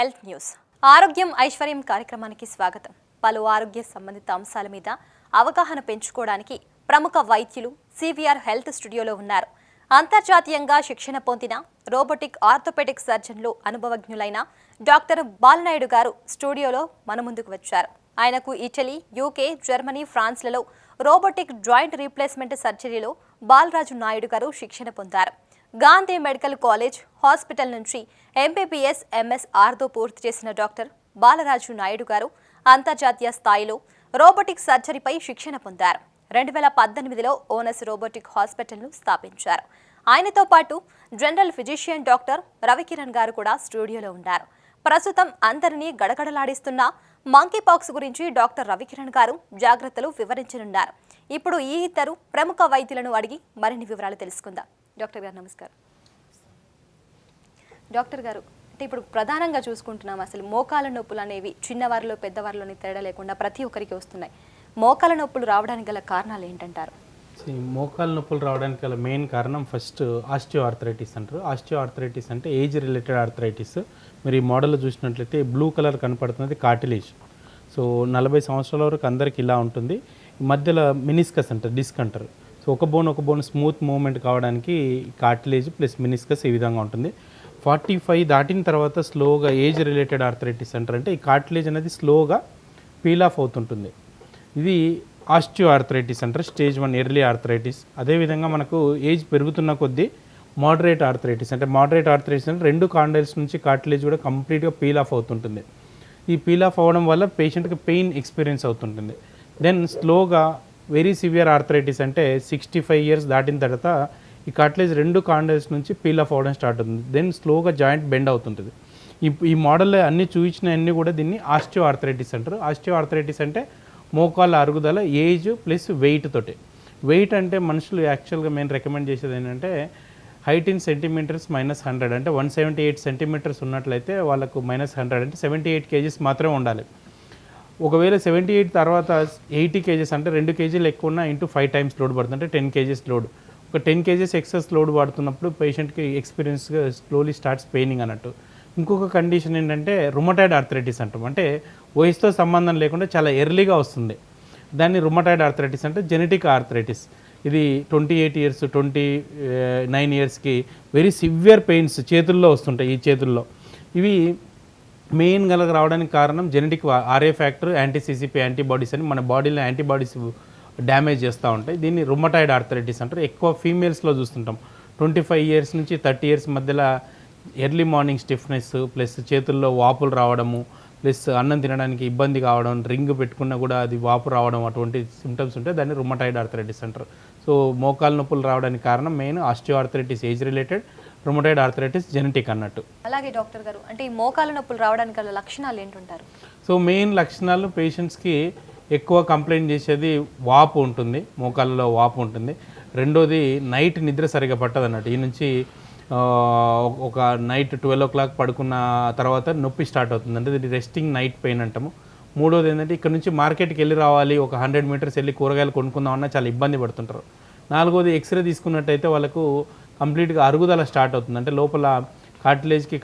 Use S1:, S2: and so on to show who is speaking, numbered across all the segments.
S1: Health news ఆరోగ్యం ఐశ్వర్యం కార్యక్రమానికి స్వాగతం. పలు ఆరోగ్య సంబంధిత అంశాల మీద అవగాహన పెంచుకోవడానికి ప్రముఖ వైద్యులు సివిఆర్ హెల్త్ స్టూడియోలో ఉన్నారు. అంతర్జాతీయంగా శిక్షణ పొందిన రోబోటిక్ ఆర్థోపెడిక్ సర్జన్లు అనుభవజ్ఞులైన డాక్టర్ బాలనాయుడు గారు స్టూడియోలో మన ముందుకు వచ్చారు. ఆయనకు ఇటలీ, యూకే, జర్మనీ, ఫ్రాన్స్లలో రోబోటిక్ జాయింట్ రీప్లేస్మెంట్ సర్జరీలో బాలరాజు నాయుడు గారు శిక్షణ పొందారు. గాంధీ మెడికల్ కాలేజ్ హాస్పిటల్ నుంచి ఎంబీబీఎస్, ఎంఎస్ ఆర్థో పూర్తి చేసిన డాక్టర్ బాలరాజు నాయుడు గారు అంతర్జాతీయ స్థాయిలో రోబోటిక్ సర్జరీపై శిక్షణ పొందారు. 2018లో ఓనస్ రోబోటిక్ హాస్పిటల్ను స్థాపించారు. ఆయనతో పాటు జనరల్ ఫిజిషియన్ డాక్టర్ రవికిరణ్ గారు కూడా స్టూడియోలో ఉన్నారు. ప్రస్తుతం అందరినీ గడగడలాడిస్తున్న మంకీ పాక్స్ గురించి డాక్టర్ రవికిరణ్ గారు జాగ్రత్తలు వివరించనున్నారు. ఇప్పుడు ఈ ఇద్దరు ప్రముఖ వైద్యులను అడిగి మరిన్ని వివరాలు తెలుసుకుందాం. డాక్టర్ గారు నమస్కారం. డాక్టర్ గారు, అంటే ఇప్పుడు ప్రధానంగా చూసుకుంటున్నాం, అసలు మోకాల నొప్పులు అనేవి చిన్నవారిలో పెద్దవారిలోని తేడా లేకుండా ప్రతి ఒక్కరికి వస్తున్నాయి. మోకాల నొప్పులు రావడానికి గల కారణాలు ఏంటంటారు?
S2: మోకాల నొప్పులు రావడానికి గల మెయిన్ కారణం ఫస్ట్ ఆస్టియో ఆర్థరైటిస్ అంటారు. ఆస్టియో ఆర్థరైటిస్ అంటే ఏజ్ రిలేటెడ్ ఆర్థరైటిస్. మీరు ఈ మోడల్లో చూసినట్లయితే బ్లూ కలర్ కనపడుతున్నది కార్టిలేజ్. సో 40 సంవత్సరాల వరకు అందరికి ఇలా ఉంటుంది. మధ్యలో మినిస్కస్ అంటారు, డిస్క్ అంటారు. సో ఒక బోన్ స్మూత్ మూవ్మెంట్ కావడానికి కార్టిలేజ్ ప్లస్ మినిస్కస్ ఈ విధంగా ఉంటుంది. 45 దాటిన తర్వాత స్లోగా ఏజ్ రిలేటెడ్ ఆర్థరైటిస్ అంటారు. అంటే ఈ కార్టిలేజ్ అనేది స్లోగా పీల్ ఆఫ్ అవుతుంటుంది. ఇది ఆస్టియో ఆర్థరైటిస్ అంటారు, స్టేజ్ 1 ఎర్లీ ఆర్థరైటిస్. అదేవిధంగా మనకు ఏజ్ పెరుగుతున్న కొద్దీ మోడరేట్ ఆర్థరైటిస్ అంటే అంటే 2 కాండైల్స్ నుంచి కార్టిలేజ్ కూడా కంప్లీట్గా పీల్ ఆఫ్ అవుతుంటుంది. ఈ పీల్ ఆఫ్ అవ్వడం వల్ల పేషెంట్కి పెయిన్ ఎక్స్పీరియన్స్ అవుతుంటుంది. దెన్ స్లోగా వెరీ సివియర్ ఆర్థరైటిస్ అంటే 65 ఇయర్స్ దాటిన తర్వాత ఈ కార్టిలేజ్ 2 కాండైల్స్ నుంచి పీల్ ఆఫ్ అవ్వడం స్టార్ట్ అవుతుంది. దెన్ స్లోగా జాయింట్ బెండ్ అవుతుంటుంది. ఈ మోడల్లో అన్ని చూపించినవన్నీ కూడా దీన్ని ఆస్టియో ఆర్థరైటిస్ అంటారు. ఆస్టియో ఆర్థరైటిస్ అంటే మోకాళ్ళ అరుగుదల ఏజ్ ప్లస్ వెయిట్ తోటి. వెయిట్ అంటే మనుషులు యాక్చువల్గా మేము రికమెండ్ చేసేది ఏంటంటే హైట్ ఇన్ సెంటీమీటర్స్ -100 అంటే 178 సెంటీమీటర్స్ ఉన్నట్లయితే వాళ్ళకు -100 అంటే 78 కేజీస్ మాత్రమే ఉండాలి. ఒకవేళ 78 తర్వాత 80 కేజీస్ అంటే 2 కేజీలు ఎక్కువ ఉన్న ఇంటూ 5 టైమ్స్ లోడ్ పడుతుంది, అంటే 10 కేజీస్ లోడ్. ఒక 10 కేజీస్ ఎక్సెస్ లోడ్ పడుతున్నప్పుడు పేషెంట్కి ఎక్స్పీరియన్స్గా స్లోలీ స్టార్ట్స్ పెయినింగ్ అన్నట్టు. ఇంకొక కండిషన్ ఏంటంటే రుమటాయిడ్ ఆర్థరైటిస్ అంటాం. అంటే వయసుతో సంబంధం లేకుండా చాలా ఎర్లీగా వస్తుంది. దాన్ని రుమటాయిడ్ ఆర్థరైటిస్ అంటే జెనెటిక్ ఆర్థరైటిస్. ఇది 28 ఇయర్స్ 29 ఇయర్స్కి వెరీ సివియర్ పెయిన్స్ చేతుల్లో వస్తుంటాయి. ఈ చేతుల్లో ఇవి మెయిన్ గలగ రావడానికి కారణం genetic RA factor, anti CCP antibodies అని మన బాడీలో యాంటీబాడీస్ డ్యామేజ్ చేస్తూ ఉంటాయి. దీన్ని రుమటాయిడ్ ఆర్థరైటిస్ అంటారు. ఎక్కువ ఫీమేల్స్లో చూస్తుంటాం. 25 ఇయర్స్ నుంచి 30 ఇయర్స్ మధ్యలో ఎర్లీ మార్నింగ్ స్టిఫ్నెస్ ప్లస్ చేతుల్లో వాపులు రావడము ప్లస్ అన్నం తినడానికి ఇబ్బంది కావడం, రింగ్ పెట్టుకున్నా కూడా అది వాపు రావడం, అటువంటి సిమ్టమ్స్ ఉంటే దాన్ని రుమటాయిడ్ ఆర్థరైటిస్ అంటారు. సో మోకాలు నొప్పులు రావడానికి కారణం main osteo arthritis age related, rheumatoid arthritis genetic అన్నట్టు.
S1: అలాగే డాక్టర్ గారు, అంటే ఈ మోకాల నొప్పులు రావడానికి గల లక్షణాలు ఏంటంటారు?
S2: సో మెయిన్ లక్షణాలు పేషెంట్స్కి ఎక్కువ కంప్లైంట్ చేసేది వాపు ఉంటుంది, మోకాళ్ళలో వాపు ఉంటుంది. రెండోది నైట్ నిద్ర సరిగా పట్టదు అన్నట్టు. ఈ నుంచి ఒక నైట్ 12 o'clock పడుకున్న తర్వాత నొప్పి స్టార్ట్ అవుతుంది, అంటే ఇది రెస్టింగ్ నైట్ పెయిన్ అంటాము. మూడోది ఏంటంటే ఇక్కడ నుంచి మార్కెట్కి వెళ్ళి రావాలి, ఒక 100 మీటర్స్ వెళ్ళి కూరగాయలు కొనుక్కుందామన్నా చాలా ఇబ్బంది పడుతుంటారు. నాలుగోది ఎక్స్రే తీసుకున్నట్టయితే వాళ్ళకు కంప్లీట్గా అరుగుదల స్టార్ట్ అవుతుంది. అంటే లోపల కార్టిలేజ్కి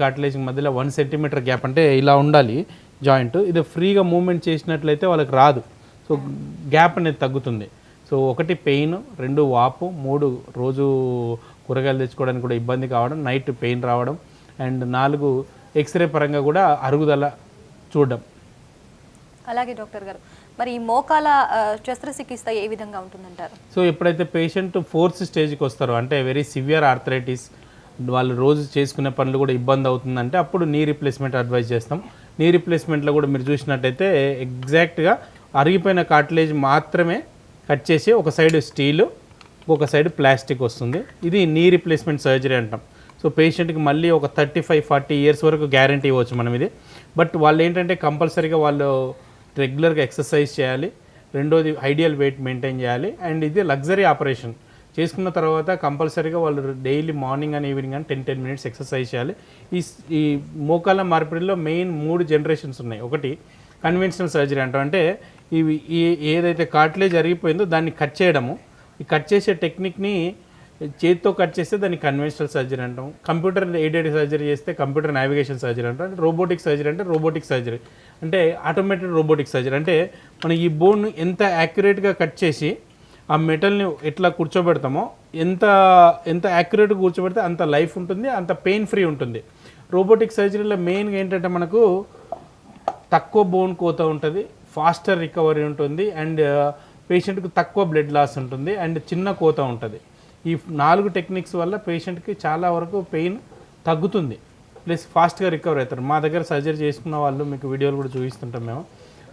S2: మధ్యలో 1 సెంటీమీటర్ గ్యాప్, అంటే ఇలా ఉండాలి జాయింట్. ఇది ఫ్రీగా మూవ్మెంట్ చేసినట్లయితే వాళ్ళకి రాదు. సో గ్యాప్ అనేది తగ్గుతుంది. సో 1 పెయిన్, 2 వాపు, 3 రోజు కూరగాయలు తెచ్చుకోవడానికి కూడా ఇబ్బంది కావడం, నైట్ పెయిన్ రావడం, అండ్ 4 ఎక్స్రే పరంగా కూడా అరుగుదల చూడడం.
S1: అలాగే డాక్టర్ గారు, మరి ఈ మోకాల శస్త్రచికిత్స ఏ విధంగా ఉంటుందంటారు?
S2: సో ఎప్పుడైతే పేషెంట్ 4th స్టేజ్కి వస్తారో, అంటే వెరీ సివియర్ ఆర్థరైటిస్, వాళ్ళు రోజు చేసుకునే పనులు కూడా ఇబ్బంది అవుతుందంటే అప్పుడు నీ రీప్లేస్మెంట్ అడ్వైజ్ చేస్తాం. నీ రీప్లేస్మెంట్లో కూడా మీరు చూసినట్టయితే ఎగ్జాక్ట్గా అరిగిపోయిన కార్టిలేజ్ మాత్రమే కట్ చేసి ఒక సైడ్ స్టీలు, ఒక సైడ్ ప్లాస్టిక్ వస్తుంది. ఇది నీ రీప్లేస్మెంట్ సర్జరీ అంటాం. సో పేషెంట్కి మళ్ళీ ఒక 35-40 ఇయర్స్ వరకు గ్యారంటీ ఇవ్వచ్చు మనం ఇది. బట్ వాళ్ళు ఏంటంటే కంపల్సరీగా వాళ్ళు రెగ్యులర్గా ఎక్సర్సైజ్ చేయాలి. రెండోది ఐడియల్ వెయిట్ మెయింటైన్ చేయాలి. అండ్ ఇది లగ్జరీ ఆపరేషన్. చేసుకున్న తర్వాత కంపల్సరీగా వాళ్ళు డైలీ మార్నింగ్ అండ్ ఈవినింగ్ అని 10 minutes ఎక్సర్సైజ్ చేయాలి. ఈ మోకాళ్ళ మార్పిడిలో మెయిన్ 3 జనరేషన్స్ ఉన్నాయి. ఒకటి కన్వెన్షనల్ సర్జరీ అంటాం, అంటే ఏదైతే కార్టిలేజ్ అరిగిపోయిందో దాన్ని కట్ చేయడము. ఈ కట్ చేసే టెక్నిక్ని చేతితో కట్ చేస్తే దాన్ని కన్వెన్షనల్ సర్జరీ అంటాం. కంప్యూటర్ ఎయిడెడ్ సర్జరీ చేస్తే కంప్యూటర్ నావిగేషన్ సర్జరీ అంటాం. అంటే రోబోటిక్ సర్జరీ అంటే రోబోటిక్ సర్జరీ అంటే ఆటోమేటెడ్ రోబోటిక్ సర్జరీ. అంటే మనం ఈ బోన్ ఎంత యాక్యురేట్గా కట్ చేసి ఆ మెటల్ని ఎట్లా కూర్చోబెడతామో ఎంత ఎంత యాక్యురేట్గా కూర్చోబెడితే అంత లైఫ్ ఉంటుంది, అంత పెయిన్ ఫ్రీ ఉంటుంది. రోబోటిక్ సర్జరీలో మెయిన్గా ఏంటంటే మనకు తక్కువ బోన్ కోత ఉంటుంది, ఫాస్టర్ రికవరీ ఉంటుంది, అండ్ పేషెంట్కి తక్కువ బ్లడ్ లాస్ ఉంటుంది, అండ్ చిన్న కోత ఉంటుంది. ఈ 4 టెక్నిక్స్ వల్ల పేషెంట్కి చాలా వరకు పెయిన్ తగ్గుతుంది, ప్లస్ ఫాస్ట్గా రికవర్ అవుతారు. మా దగ్గర సర్జరీ చేసుకున్న వాళ్ళు మీకు వీడియోలు కూడా చూపిస్తుంటాం మేము.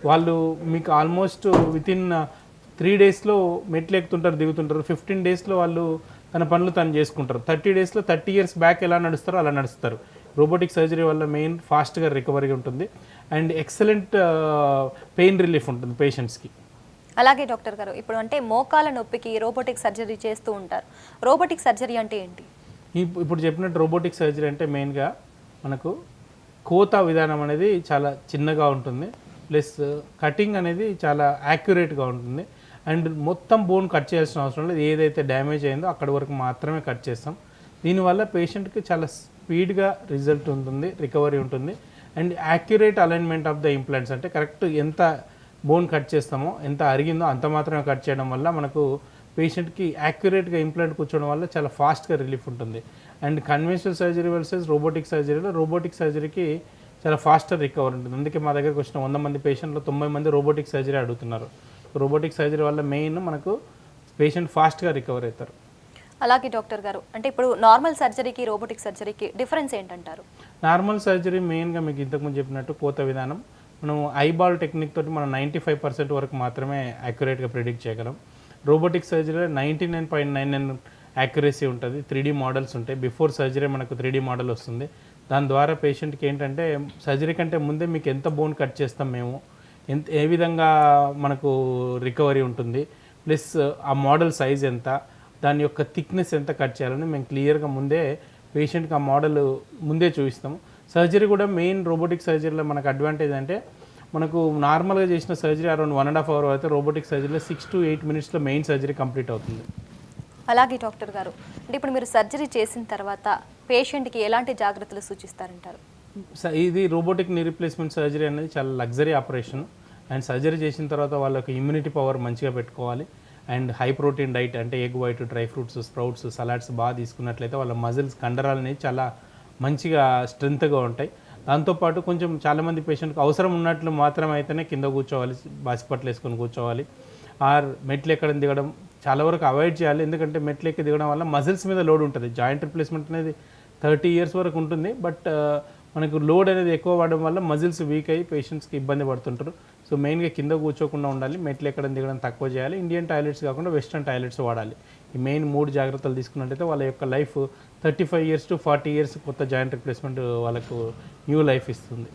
S2: వాళ్ళు మీకు ఆల్మోస్ట్ వితిన్ 3 డేస్లో మెట్లు ఎక్కుతుంటారు, దిగుతుంటారు. 15 డేస్లో వాళ్ళు తన పనులు తను చేసుకుంటారు. 30 డేస్లో 30 ఇయర్స్ బ్యాక్ ఎలా నడుస్తారో అలా నడుస్తారు. రోబోటిక్ సర్జరీ వల్ల మెయిన్ ఫాస్ట్గా రికవరీ ఉంటుంది అండ్ ఎక్సలెంట్ పెయిన్ రిలీఫ్ ఉంటుంది పేషెంట్స్కి.
S1: అలాగే డాక్టర్ గారు, ఇప్పుడు అంటే మోకాల నొప్పికి రోబోటిక్ సర్జరీ చేస్తూ ఉంటారు. రోబోటిక్ సర్జరీ అంటే ఏంటి?
S2: ఇప్పుడు చెప్పినట్టు రోబోటిక్ సర్జరీ అంటే మెయిన్గా మనకు కోత విధానం అనేది చాలా చిన్నగా ఉంటుంది, ప్లస్ కటింగ్ అనేది చాలా యాక్యురేట్గా ఉంటుంది, అండ్ మొత్తం బోన్ కట్ చేయాల్సిన అవసరం లేదు. ఏదైతే డ్యామేజ్ అయిందో అక్కడి వరకు మాత్రమే కట్ చేస్తాం. దీనివల్ల పేషెంట్కి చాలా స్పీడ్గా రిజల్ట్ ఉంటుంది, రికవరీ ఉంటుంది, and accurate alignment of the implants. అంటే కరెక్ట్ ఎంత బోన్ కట్ చేస్తామో, ఎంత అరిగిందో అంత మాత్రమే కట్ చేయడం వల్ల మనకు పేషెంట్కి యాక్యురేట్గా ఇంప్లాంట్ కూర్చోవడం వల్ల చాలా ఫాస్ట్గా రిలీఫ్ ఉంటుంది. And conventional surgery versus robotic సర్జరీలో రోబోటిక్ సర్జరీకి చాలా ఫాస్టర్ రికవరీ ఉంటుంది. అందుకే మా దగ్గరకు వచ్చిన 100 మంది పేషెంట్లో 90 మంది రోబోటిక్ సర్జరీ అడుగుతున్నారు. రోబోటిక్ సర్జరీ వల్ల మెయిన్ మనకు పేషెంట్ ఫాస్ట్గా రికవర్ అవుతారు.
S1: అలాగే డాక్టర్ గారు, అంటే ఇప్పుడు నార్మల్ సర్జరీకి రోబోటిక్ సర్జరీకి డిఫరెన్స్ ఏంటంటారు?
S2: నార్మల్ సర్జరీ మెయిన్గా మీకు ఇంతకుముందు చెప్పినట్టు కోత విధానం మనం ఐబాల్ టెక్నిక్ తోటి మనం 95% వరకు మాత్రమే యాక్యురేట్గా ప్రిడిక్ట్ చేయగలం. రోబోటిక్ సర్జరీలో 99.99 యాక్యురసీ ఉంటుంది. 3D మోడల్స్ ఉంటాయి. బిఫోర్ సర్జరీ మనకు 3D మోడల్ వస్తుంది. దాని ద్వారా పేషెంట్కి ఏంటంటే సర్జరీ కంటే ముందే మీకు ఎంత బోన్ కట్ చేస్తాం మేము, ఏ విధంగా మనకు రికవరీ ఉంటుంది, ప్లస్ ఆ మోడల్ సైజ్ ఎంత, దాని యొక్క థిక్నెస్ ఎంత కట్ చేయాలని మేము క్లియర్గా ముందే పేషెంట్కి ఆ మోడల్ ముందే చూపిస్తాము. సర్జరీ కూడా మెయిన్ రోబోటిక్ సర్జరీలో మనకు అడ్వాంటేజ్ అంటే మనకు నార్మల్గా చేసిన సర్జరీ అరౌండ్ 1.5 అవర్ అయితే రోబోటిక్ సర్జరీలో 6 to 8 మినిట్స్లో మెయిన్ సర్జరీ కంప్లీట్ అవుతుంది.
S1: అలాగే డాక్టర్ గారు, అంటే ఇప్పుడు మీరు సర్జరీ చేసిన తర్వాత పేషెంట్కి ఎలాంటి జాగ్రత్తలు సూచిస్తారంటారు?
S2: ఇది రోబోటిక్ నీ రీప్లేస్మెంట్ సర్జరీ అనేది చాలా లగ్జరీ ఆపరేషన్. అండ్ సర్జరీ చేసిన తర్వాత వాళ్ళకి ఇమ్యూనిటీ పవర్ మంచిగా పెట్టుకోవాలి. అండ్ హై ప్రోటీన్ డైట్ అంటే egg white, dry fruits, sprouts, salads బాగా తీసుకున్నట్లయితే వాళ్ళ మజిల్స్, కండరాలు అనేవి చాలా మంచిగా స్ట్రెంత్గా ఉంటాయి. దాంతోపాటు కొంచెం చాలామంది పేషెంట్కి అవసరం ఉన్నట్లు మాత్రమే అయితేనే కింద కూర్చోవాలి, బాసిపట్లు వేసుకొని కూర్చోవాలి. ఆర్ మెట్లు ఎక్కడం దిగడం చాలా వరకు అవాయిడ్ చేయాలి. ఎందుకంటే మెట్లు ఎక్కి దిగడం వల్ల మజిల్స్ మీద లోడ్ ఉంటుంది. జాయింట్ రిప్లేస్మెంట్ అనేది 30 years వరకు ఉంటుంది, బట్ మనకు లోడ్ అనేది ఎక్కువ పడడం వల్ల మజిల్స్ వీక్ అయ్యి పేషెంట్స్కి ఇబ్బంది పడుతుంటారు. సో మెయిన్గా కింద కూర్చోకుండా ఉండాలి, మెట్లు ఎక్కడం దిగడం తక్కువ చేయాలి, ఇండియన్ టాయిలెట్స్ కాకుండా వెస్ట్రన్ టాయిలెట్స్ వాడాలి. ఈ మెయిన్ 3 జాగ్రత్తలు తీసుకున్నట్టయితే వాళ్ళ యొక్క లైఫ్ 35 years to 40 years కొత్త జాయింట్ రిప్లేస్మెంట్ వాళ్ళకు న్యూ లైఫ్ ఇస్తుంది.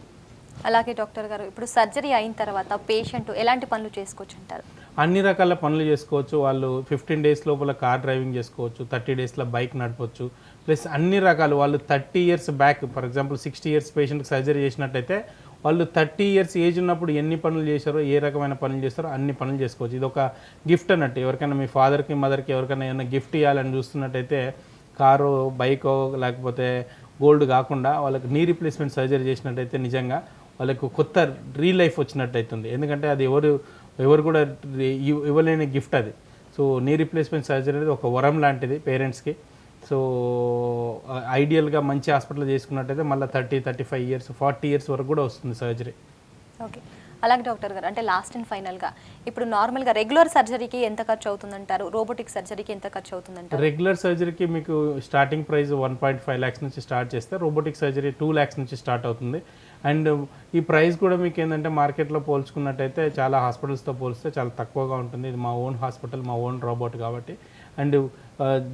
S1: అలాగే డాక్టర్ గారు, ఇప్పుడు సర్జరీ అయిన తర్వాత పేషెంట్ ఎలాంటి పనులు చేసుకోవచ్చు అంటారు?
S2: అన్ని రకాల పనులు చేసుకోవచ్చు. వాళ్ళు 15 days లోపల కార్ డ్రైవింగ్ చేసుకోవచ్చు, 30 daysలో బైక్ నడపవచ్చు, ప్లస్ అన్ని రకాలు వాళ్ళు 30 years back, for example 60 years పేషెంట్కి సర్జరీ చేసినట్టయితే వాళ్ళు 30 years ఏజ్ ఉన్నప్పుడు ఎన్ని పనులు చేశారో, ఏ రకమైన పనులు చేస్తారో అన్ని పనులు చేసుకోవచ్చు. ఇది ఒక గిఫ్ట్ అన్నట్టు. ఎవరికైనా మీ ఫాదర్కి, మదర్కి ఎవరికైనా ఏమైనా గిఫ్ట్ ఇవ్వాలని చూస్తున్నట్టయితే కారు, బైకో లేకపోతే గోల్డ్ కాకుండా వాళ్ళకి నీ రీప్లేస్మెంట్ సర్జరీ చేసినట్టయితే నిజంగా వాళ్ళకు కొత్త లైఫ్ వచ్చినట్టు అవుతుంది. ఎందుకంటే అది ఎవరు కూడా ఇవ్వలేని గిఫ్ట్ అది. సో నీ రీప్లేస్మెంట్ సర్జరీ అనేది ఒక వరం లాంటిది పేరెంట్స్కి. సో ఐడియల్గా మంచి హాస్పిటల్ చేసుకున్నట్టయితే మళ్ళీ 30, 35 years, 40 years వరకు కూడా వస్తుంది సర్జరీ.
S1: ఓకే, అలాగే డాక్టర్ గారు, అంటే లాస్ట్ అండ్ ఫైనల్గా ఇప్పుడు నార్మల్గా రెగ్యులర్ సర్జరీకి ఎంత ఖర్చు అవుతుందంటారు, రోబోటిక్ సర్జరీకి ఎంత ఖర్చు అవుతుందంటారు?
S2: రెగ్యులర్ సర్జరీకి మీకు స్టార్టింగ్ ప్రైస్ 1.5 lakhs నుంచి స్టార్ట్ చేస్తే రోబోటిక్ సర్జరీ 2 lakhs నుంచి స్టార్ట్ అవుతుంది. అండ్ ఈ ప్రైస్ కూడా మీకు ఏంటంటే మార్కెట్లో పోల్చుకున్నట్టయితే చాలా హాస్పిటల్స్తో పోలిస్తే చాలా తక్కువగా ఉంటుంది. ఇది మా ఓన్ హాస్పిటల్, మా ఓన్ రోబోట్ కాబట్టి. అండ్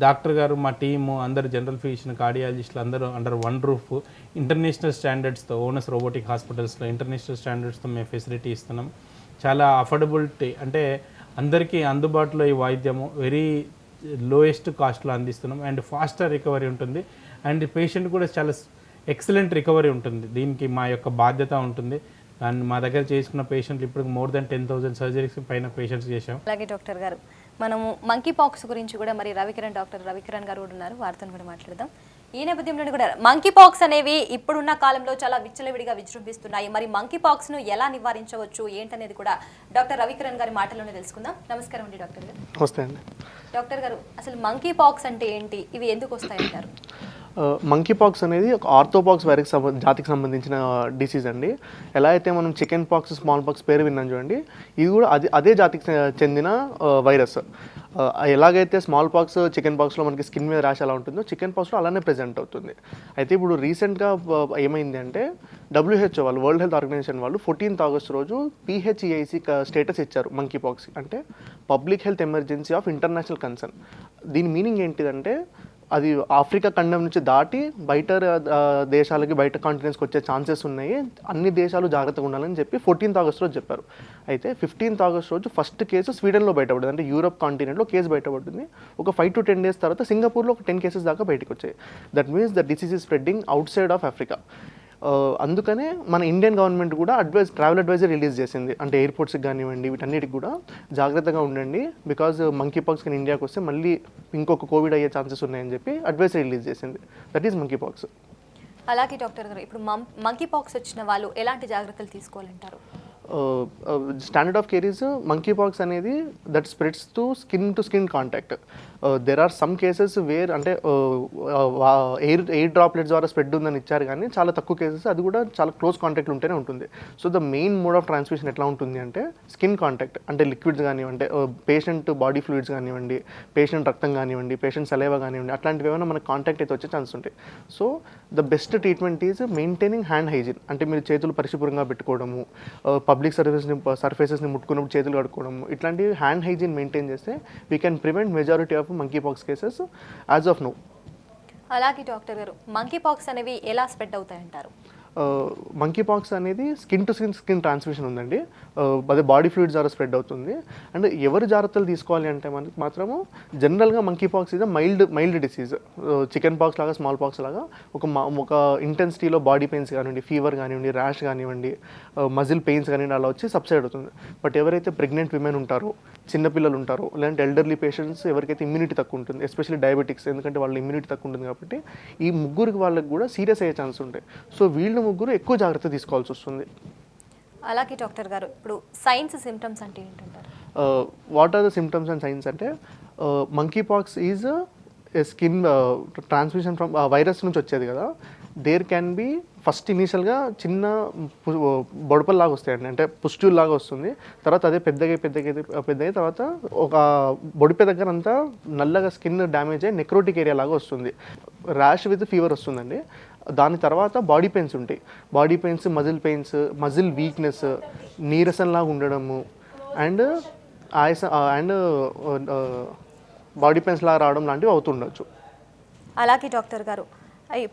S2: డాక్టర్ గారు, మా టీము అందరు జనరల్ ఫిజిషియన్, కార్డియాలజిస్టులు అందరూ అండర్ వన్ రూఫ్ ఇంటర్నేషనల్ స్టాండర్డ్స్తో, ఓనర్స్ రోబోటిక్ హాస్పిటల్స్లో ఇంటర్నేషనల్ స్టాండర్డ్స్తో మేము ఫెసిలిటీ ఇస్తున్నాం. చాలా అఫోర్డబిలిటీ, అంటే అందరికీ అందుబాటులో ఈ వైద్యము వెరీ లోయెస్ట్ కాస్ట్లో అందిస్తున్నాం. అండ్ ఫాస్టర్ రికవరీ ఉంటుంది. అండ్ పేషెంట్ కూడా చాలా ఎక్సలెంట్ రికవరీ ఉంటుంది. దీనికి మా యొక్క బాధ్యత ఉంటుంది. అండ్ మా దగ్గర చేసుకున్న పేషెంట్లు ఇప్పుడు మోర్ దెన్ 10,000 సర్జరీస్ పైన పేషెంట్స్ చేశాం.
S1: అలాగే డాక్టర్ గారు, మనము మంకీ పాక్స్ గురించి కూడా మరి డాక్టర్ రవికిరణ్ గారు కూడా ఉన్నారు, వారితో కూడా మాట్లాడదాం. ఈ నేపథ్యంలో కూడా మంకీ పాక్స్ అనేవి ఇప్పుడున్న కాలంలో చాలా విచ్చలవిడిగా విజృంభిస్తున్నాయి. మరి మంకీ పాక్స్ ను ఎలా నివారించవచ్చు ఏంటనేది కూడా డాక్టర్ రవికిరణ్ గారి మాటల్లోనే తెలుసుకుందాం. నమస్కారం అండి డాక్టర్ గారు.
S2: నమస్తే అండి.
S1: డాక్టర్ గారు, అసలు మంకీ పాక్స్ అంటే ఏంటి, ఇవి ఎందుకు వస్తాయంటారు?
S2: మంకీ పాక్స్ అనేది ఒక ఆర్థోపాక్స్ వైరస్ జాతికి సంబంధించిన డిసీజ్ అండి. ఎలా అయితే మనం చికెన్ పాక్స్, స్మాల్ పాక్స్ పేరు విన్నాం చూడండి, ఇది కూడా అదే జాతికి చెందిన వైరస్. ఎలాగైతే స్మాల్ పాక్స్, చికెన్ పాక్స్లో మనకి స్కిన్ మీద ర్యాష్ ఎలా ఉంటుందో, చికెన్ పాక్స్లో అలానే ప్రెజెంట్ అవుతుంది. అయితే ఇప్పుడు రీసెంట్గా ఏమైంది అంటే WHO వాళ్ళు, వరల్డ్ హెల్త్ ఆర్గనైజేషన్ వాళ్ళు 14th August రోజు PHEIC స్టేటస్ ఇచ్చారు మంకీ పాక్స్, అంటే public health emergency of international concern. దీని మీనింగ్ ఏంటిదంటే అది ఆఫ్రికా ఖండం నుంచి దాటి బయట దేశాలకి, బయట కాంటినెంట్స్కి వచ్చే ఛాన్సెస్ ఉన్నాయి, అన్ని దేశాలు జాగ్రత్తగా ఉండాలని చెప్పి 14th August రోజు చెప్పారు. అయితే 15th August రోజు ఫస్ట్ కేసు స్వీడన్లో బయటపడింది, అంటే యూరప్ కాంటినెంట్లో కేసు బయటపడింది. ఒక 5 to 10 days తర్వాత సింగపూర్లో ఒక 10 cases దాకా బయటకు వచ్చాయి. That means the disease is spreading out side of Africa. అందుకనే మన ఇండియన్ గవర్నమెంట్ కూడా ట్రావెల్ అడ్వైజర్ రిలీజ్ చేసింది, అంటే ఎయిర్పోర్ట్స్కి కానివ్వండి వీటన్నిటికి కూడా జాగ్రత్తగా ఉండండి, బికాజ్ మంకీ పాక్స్ కానీ ఇండియాకి వస్తే మళ్ళీ ఇంకొక కోవిడ్ అయ్యే ఛాన్సెస్ ఉన్నాయని చెప్పి అడ్వైజర్ రిలీజ్ చేసింది. That is monkeypox.
S1: అలాగే డాక్టర్ గారు, ఇప్పుడు మంకీ పాక్స్ వచ్చిన వాళ్ళు ఎలాంటి జాగ్రత్తలు తీసుకోవాలంటారు?
S2: Standard of care is monkeypox అనేది that spreads to skin contact. There are some cases where, అంటే ఎయిర్ డ్రాప్లెట్స్ ద్వారా స్ప్రెడ్ ఉందని ఇచ్చారు, కానీ చాలా తక్కువ కేసెస్ అది కూడా చాలా క్లోజ్ కాంటాక్ట్ ఉంటేనే ఉంటుంది. So the main mode of transmission ఎట్లా ఉంటుంది అంటే స్కిన్ కాంటాక్ట్, అంటే లిక్విడ్స్ కానివ్వండి, పేషెంట్ బాడీ ఫ్లూయిడ్స్ కానివ్వండి, పేషెంట్ రక్తం కానివ్వండి, పేషెంట్ సలైవా కానివ్వండి, అట్లాంటివి ఏమైనా మనకు కాంటాక్ట్ అయితే వచ్చే ఛాన్స్ ఉంటాయి. So the best treatment is maintaining hand hygiene, అంటే మీరు చేతులు పరిశుభ్రంగా పెట్టుకోవడము, పబ్లిక్ సర్ఫేసెస్ని ముట్టుకున్నప్పుడు చేతులు కడుక్కోవడము, ఇట్లాంటి హ్యాండ్ హైజీన్ మెయింటైన్ చేస్తే we can prevent majority of monkey pox cases as of now.
S1: అలాగే డాక్టర్ గారు, మంకీ పాక్స్ అనేవి ఎలా స్ప్రెడ్ అవుతాయంటారు?
S2: మంకీ పాక్స్ అనేది స్కిన్ టు స్కిన్ ట్రాన్స్మిషన్ ఉందండి. అదే బాడీ ఫ్లూయిడ్స్ ద్వారా స్ప్రెడ్ అవుతుంది. అండ్ ఎవరు జాగ్రత్తలు తీసుకోవాలి అంటే మనకి మాత్రము జనరల్గా మంకీ పాక్స్ ఇది మైల్డ్ డిసీజ్. చికెన్ పాక్స్ లాగా, స్మాల్ పాక్స్ లాగా ఒక ఇంటెన్సిటీలో బాడీ పెయిన్స్ కానివ్వండి, ఫీవర్ కానివ్వండి, ర్యాష్ కానివ్వండి, మజిల్ పెయిన్స్ కానివ్వండి, అలా వచ్చి సబ్సైడ్ అవుతుంది. బట్ ఎవరైతే ప్రెగ్నెంట్ విమెన్ ఉంటారో, చిన్నపిల్లలు ఉంటారో, లేదంటే ఎల్డర్లీ పేషెంట్స్ ఎవరికైతే ఇమ్యూనిటీ తక్కువ ఉంటుంది, ఎస్పెషల్లీ డయాబెటిక్స్, ఎందుకంటే వాళ్ళ ఇమ్యూనిటీ తక్కువ ఉంటుంది కాబట్టి ఈ ముగ్గురికి వాళ్ళకి కూడా సీరియస్ అయ్యే ఛాన్స్ ఉంటాయి. సో వీళ్ళు ముగ్గురు ఎక్కువ జాగ్రత్త తీసుకోవాల్సి వస్తుంది.
S1: అలాగే డాక్టర్ గారు, ఇప్పుడు సైన్స్ సిమ్టమ్స్ అంటే ఏంటంటారు?
S2: What are the symptoms and signs అంటే monkey pox is skin transmission from virus నుంచి వచ్చేది కదా. దేర్ క్యాన్ బి ఫస్ట్ ఇనీషియల్గా చిన్న బొడపల్లాగా వస్తాయండి, అంటే పుస్ట్యూల్ లాగా వస్తుంది. తర్వాత అదే పెద్దగా తర్వాత ఒక బొడిపే దగ్గర అంతా నల్లగా స్కిన్ డ్యామేజ్ అయ్యి నెక్రోటిక్ ఏరియా లాగా వస్తుంది. ర్యాష్ విత్ ఫీవర్ వస్తుందండి. దాని తర్వాత బాడీ పెయిన్స్ ఉంటాయి. బాడీ పెయిన్స్, మజిల్ వీక్నెస్, నీరసంలాగా ఉండడము, అండ్ బాడీ పెయిన్స్ లాగా రావడం లాంటివి అవుతుండొచ్చు.
S1: అలాగే డాక్టర్ గారు,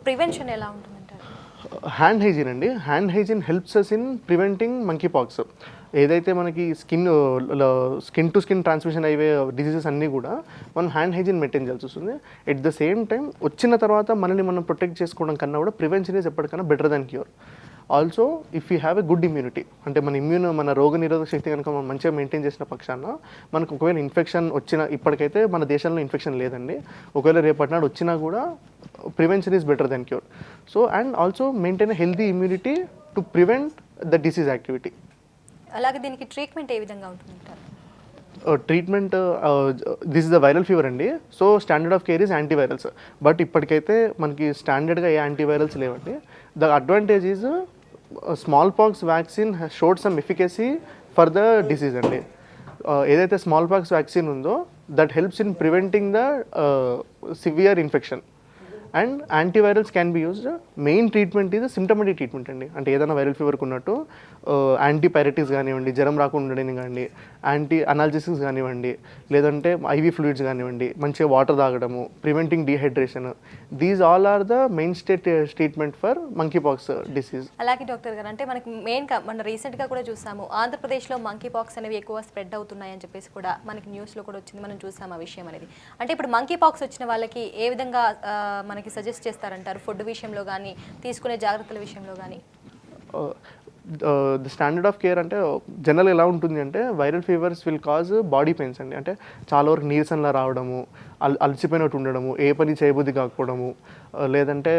S1: ప్రివెన్షన్ ఎలా ఉంటుందంటారు?
S2: హ్యాండ్ హైజీన్ అండి. Hand hygiene helps us in preventing monkey pox. ఏదైతే మనకి స్కిన్ టు స్కిన్ ట్రాన్స్మిషన్ అయ్యే డిసీజెస్ అన్నీ కూడా మనం హ్యాండ్ హైజీన్ మెయింటైన్ చేయాల్సి వస్తుంది. ఎట్ ద సేమ్ టైం వచ్చిన తర్వాత మనల్ని మనం ప్రొటెక్ట్ చేసుకోవడం కన్నా కూడా ప్రివెన్షన్ ఈజ్ ఎప్పటికన్నా better than cure. Also if you have a good immunity, అంటే మన రోగ నిరోధక శక్తి కనుక మనం మంచిగా మెయింటైన్ చేసిన పక్షాన మనకు ఒకవేళ ఇన్ఫెక్షన్ వచ్చినా, ఇప్పటికైతే మన దేశంలో ఇన్ఫెక్షన్ లేదండి, ఒకవేళ రేపటి నాడు వచ్చినా కూడా prevention is better then cure. So and also maintain a healthy immunity to prevent the disease activity.
S1: అలాగే దీనికి ట్రీట్మెంట్ ఏ విధంగా ఉంటుందంటారు?
S2: Treatment this is the viral fever అండి. So standard of care is antivirals. But ఇప్పటికైతే మనకి స్టాండర్డ్గా ఏ యాంటీవైరల్స్ లేవండి. The advantage is small pox vaccine showed some efficacy for the disease అండి. ఏదైతే స్మాల్ పాక్స్ వ్యాక్సిన్ ఉందో that helps in preventing the severe infection. And antivirals can be used. Main treatment ఇది symptomatic treatment అండి. అంటే ఏదైనా viral ఫీవర్కి ఉన్నట్టు యాంటీపైరెటిక్స్ కానివ్వండి, జ్వరం రాకుండా ఉండడం కానివ్వండి, యాంటీ అనాల్జెసిక్స్ కానివ్వండి, లేదంటే ఐవీ ఫ్లూయిడ్స్ కానివ్వండి, మంచిగా వాటర్ తాగడము, preventing dehydration, these all are the main treatment for monkey pox disease.
S1: అలాగే డాక్టర్ గారు, అంటే మనకి మన రీసెంట్గా కూడా చూసాము, ఆంధ్రప్రదేశ్లో మంకీ పాక్స్ అనేవి ఎక్కువ స్ప్రెడ్ అవుతున్నాయని చెప్పేసి కూడా మనకి న్యూస్లో కూడా వచ్చింది, మనం చూసాము ఆ విషయం అనేది. అంటే ఇప్పుడు మంకీ పాక్స్ వచ్చిన వాళ్ళకి ఏ విధంగా మనకి సజెస్ట్ చేస్తారంటారు? ఫుడ్ విషయంలో కానీ, తీసుకునే జాగ్రత్తల విషయంలో కానీ?
S3: ద స్టాండర్డ్ ఆఫ్ కేర్ అంటే జనరల్ ఎలా ఉంటుంది అంటే viral fevers will cause body pains అండి. అంటే చాలా వరకు నీరసంలా రావడము, అలసిపోయినట్టు ఉండడము, ఏ పని చేయబుద్ధి కాకపోవడము, లేదంటే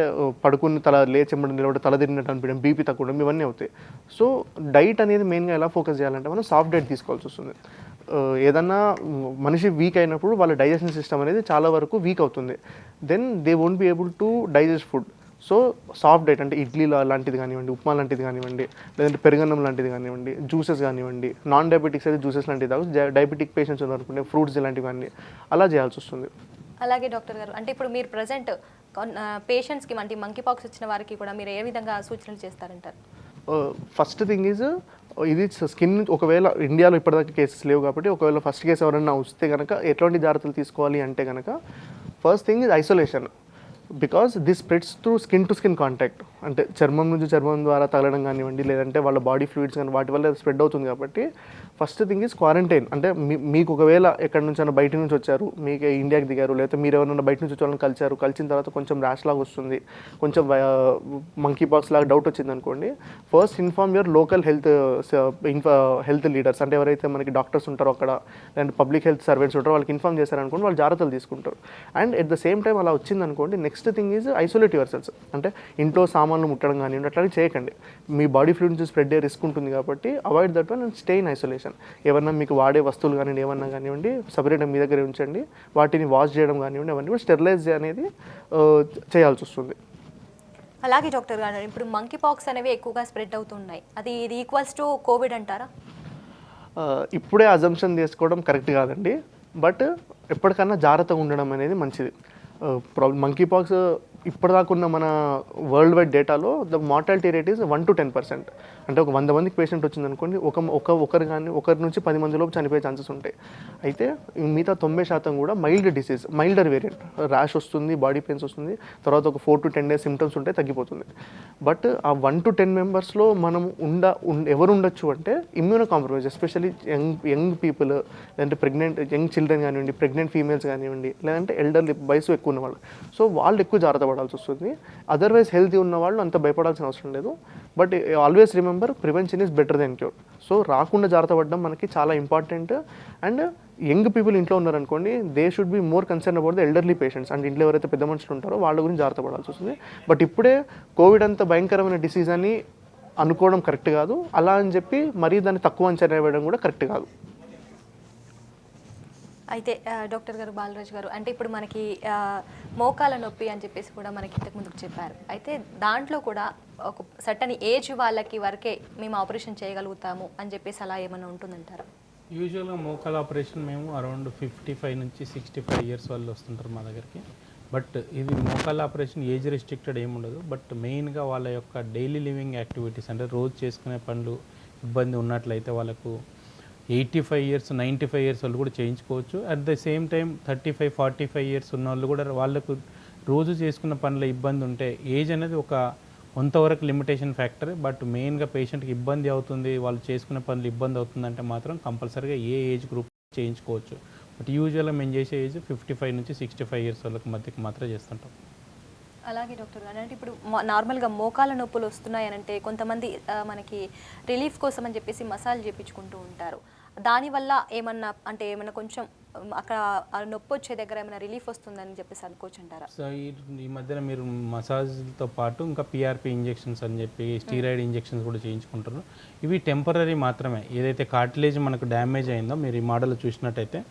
S3: పడుకుని లేచెంబడి నిలబడి తల తిరిగినట్టు అనిపించడం, బీపీ తగ్గడం, ఇవన్నీ అవుతాయి. సో డైట్ అనేది మెయిన్గా ఎలా ఫోకస్ చేయాలంటే మనం సాఫ్ట్ డైట్ తీసుకోవాల్సి వస్తుంది. ఏదన్నా మనిషి వీక్ అయినప్పుడు వాళ్ళ డైజెషన్ సిస్టమ్ అనేది చాలా వరకు వీక్ అవుతుంది. Then they won't be able to digest food. So soft diet అంటే ఇడ్లీ లాంటిది కానివ్వండి, ఉప్మా లాంటిది కానివ్వండి, లేదంటే పెరుగన్నం లాంటిది కానివ్వండి, జ్యూసెస్ కానివ్వండి, నాన్ డయాబెటిక్స్ అయితే జ్యూసెస్ లాంటివి తాగు, డయాబెటిక్ పేషెంట్స్ ఉన్నారనుకుంటే ఫ్రూట్స్ ఇలాంటివి కానీ అలా చేయాల్సి వస్తుంది.
S1: అలాగే డాక్టర్ గారు, అంటే ఇప్పుడు మీరు ప్రజెంట్ పేషెంట్స్కి అంటే మంకీ పాక్స్ వచ్చిన వారికి కూడా మీరు ఏ విధంగా సూచనలు చేస్తారంటారు?
S3: ఫస్ట్ థింగ్ ఈజ్ ఇది స్కిన్, ఒకవేళ ఇండియాలో ఇప్పటిదాకా కేసెస్ లేవు కాబట్టి ఒకవేళ ఫస్ట్ కేసు ఎవరైనా వస్తే కనుక ఎట్లాంటి జాగ్రత్తలు తీసుకోవాలి అంటే కనుక first thing is isolation. Because this spreads through skin to skin contact. అంటే చర్మం నుంచి చర్మం ద్వారా తగలడం కానివ్వండి, లేదంటే వాళ్ళ బాడీ ఫ్లూయిడ్స్ కానీ వాటి వల్ల స్ప్రెడ్ అవుతుంది. కాబట్టి ఫస్ట్ థింగ్ ఈజ్ క్వారంటైన్. అంటే మీకు ఒకవేళ ఎక్కడి నుంచి అయినా బయట నుంచి వచ్చారు, మీకు ఇండియాకి దిగారు, లేకపోతే మీరు ఎవరైనా బయట నుంచి వచ్చి వాళ్ళని కలిసిన తర్వాత కొంచెం ర్యాష్ లాగా వస్తుంది, కొంచెం మంకీ పాక్స్ లాగా డౌట్ వచ్చింది అనుకోండి, first inform your local health leaders. అంటే ఎవరైతే మనకి డాక్టర్స్ ఉంటారో అక్కడ, లేదంటే పబ్లిక్ హెల్త్ సర్వెంట్స్ ఉంటారో వాళ్ళకి ఇన్ఫార్మ్ చేశారనుకోండి, వాళ్ళు జాగ్రత్తలు తీసుకుంటారు. And at the same time అలా వచ్చింది అనుకోండి, next thing is isolate your cells. అంటే ఇంట్లో సామాన్లు ముట్టడం కానివ్వండి అట్లాంటివి చేయకండి. మీ బాడీ ఫ్లూయిడ్ నుంచి స్ప్రెడ్ అయ్యే రిస్క్ ఉంటుంది కాబట్టి avoid that one and stay in isolation. ఏమన్నా మీకు వాడే వస్తువులు కానివ్వండి, ఏమన్నా కానివ్వండి సపరేట్గా మీ దగ్గర ఉంచండి. వాటిని వాష్ చేయడం కానివ్వండి, అవన్నీ కూడా స్టెరిలైజ్ అనేది చేయాల్సి వస్తుంది.
S1: అలాగే డాక్టర్ గారు, ఇప్పుడు మంకీ పాక్స్ అనేవి ఎక్కువగా స్ప్రెడ్ అవుతున్నాయి, అది ఇది ఈక్వల్స్ టు కోవిడ్ అంటారా?
S3: ఇప్పుడే అజంప్షన్ చేసుకోవడం కరెక్ట్ కాదండి. బట్ ఎప్పటికన్నా జాగ్రత్తగా ఉండడం అనేది మంచిది. మంకీ పాక్స్ ఇప్పటిదాకా ఉన్న మన వరల్డ్ వైడ్ డేటాలో the mortality rate is 1 to 10%. అంటే ఒక 100 మందికి పేషెంట్ వచ్చింది అనుకోండి, ఒకరి నుంచి 10 మంది లోపు చనిపోయే ఛాన్సెస్ ఉంటాయి. అయితే మిగతా 90% కూడా మైల్డర్ వేరియంట్. ర్యాష్ వస్తుంది, బాడీ పెయిన్స్ వస్తుంది, తర్వాత ఒక 4 to 10 days సిమ్టమ్స్ ఉంటే తగ్గిపోతుంది. బట్ ఆ 1 to 10 మెంబర్స్లో మనం ఎవరు ఉండొచ్చు అంటే immuno compromise, especially young people, లేదంటే యంగ్ చిల్డ్రన్ కానివ్వండి, ప్రెగ్నెంట్ ఫీమేల్స్ కానివ్వండి, లేదంటే ఎల్డర్లీ వయసు ఎక్కువ ఉన్నవాళ్ళు. సో వాళ్ళు ఎక్కువ జాగ్రత్త పడాల్సి వస్తుంది. అదర్వైజ్ హెల్తీ ఉన్న వాళ్ళు అంత భయపడాల్సిన అవసరం లేదు. But always remember, prevention is better then cure. So రాకుండా జాగ్రత్త పడడం మనకి చాలా ఇంపార్టెంట్. అండ్ యంగ్ పీపుల్ ఇంట్లో ఉన్నారనుకోండి, they should be more concern about the elderly patients. And ఇంట్లో ఎవరైతే పెద్ద మనుషులు ఉంటారో వాళ్ళ గురించి జాగ్రత్త పడాల్సి వస్తుంది. బట్ ఇప్పుడే కోవిడ్ అంత భయంకరమైన డిసీజ్ అని అనుకోవడం కరెక్ట్ కాదు. అలా అని చెప్పి మరీ దాన్ని తక్కువ అంచనా వేయడం కూడా కరెక్ట్ కాదు.
S1: అయితే డాక్టర్ గారు, బాలరాజ్ గారు, అంటే ఇప్పుడు మనకి మోకాల నొప్పి అని చెప్పేసి కూడా మనకి ఇంతకు ముందుకు చెప్పారు. అయితే దాంట్లో కూడా ఒక సర్టన్ ఏజ్ వాళ్ళకి వరకే మేము ఆపరేషన్ చేయగలుగుతాము అని చెప్పేసి అలా ఏమైనా ఉంటుందంటారా?
S2: యూజువల్గా మోకాల ఆపరేషన్ మేము అరౌండ్ 55 నుంచి 65 ఇయర్స్ వాళ్ళు వస్తుంటారు మా దగ్గరికి. బట్ ఇది మోకాల ఆపరేషన్ ఏజ్ రెస్ట్రిక్టెడ్ ఏముండదు. బట్ మెయిన్గా వాళ్ళ యొక్క డైలీ లివింగ్ యాక్టివిటీస్, అంటే రోజు చేసుకునే పనులు ఇబ్బంది ఉన్నట్లయితే వాళ్ళకు 85 ఇయర్స్ 95 ఇయర్స్ వాళ్ళు కూడా చేయించుకోవచ్చు. At the same time 35 45 years ఉన్న వాళ్ళు కూడా వాళ్ళకు రోజు చేసుకున్న పనుల ఇబ్బంది ఉంటే, ఏజ్ అనేది ఒక కొంతవరకు లిమిటేషన్ ఫ్యాక్టర్. బట్ మెయిన్గా పేషెంట్కి ఇబ్బంది అవుతుంది, వాళ్ళు చేసుకునే పనులు ఇబ్బంది అవుతుందంటే మాత్రం కంపల్సరీగా ఏ ఏజ్ గ్రూప్ చేయించుకోవచ్చు. బట్ యూజువల్గా మేము చేసే ఏజ్ 55 నుంచి 65 ఇయర్స్ వాళ్ళకి మధ్యకి మాత్రమే చేస్తుంటాం.
S1: అలాగే డాక్టర్ గారు, అంటే ఇప్పుడు నార్మల్గా మోకాల నొప్పులు వస్తున్నాయనంటే కొంతమంది మనకి రిలీఫ్ కోసం అని చెప్పేసి మసాజ్ చేయించుకుంటూ ఉంటారు. దానివల్ల ఏమన్నా కొంచెం అక్కడ నొప్పి వచ్చే దగ్గర ఏమైనా రిలీఫ్ వస్తుందని చెప్పేసి అనుకోవచ్చు అంటారా?
S2: సో ఈ మధ్యన మీరు మసాజ్తో పాటు ఇంకా పిఆర్పి ఇంజెక్షన్స్ అని చెప్పి స్టీరాయిడ్ ఇంజెక్షన్స్ కూడా చేయించుకుంటారు. ఇవి టెంపరీ మాత్రమే. ఏదైతే కార్టిలేజ్ మనకు డ్యామేజ్ అయిందో, మీరు ఈ మోడల్ చూసినట్టయితే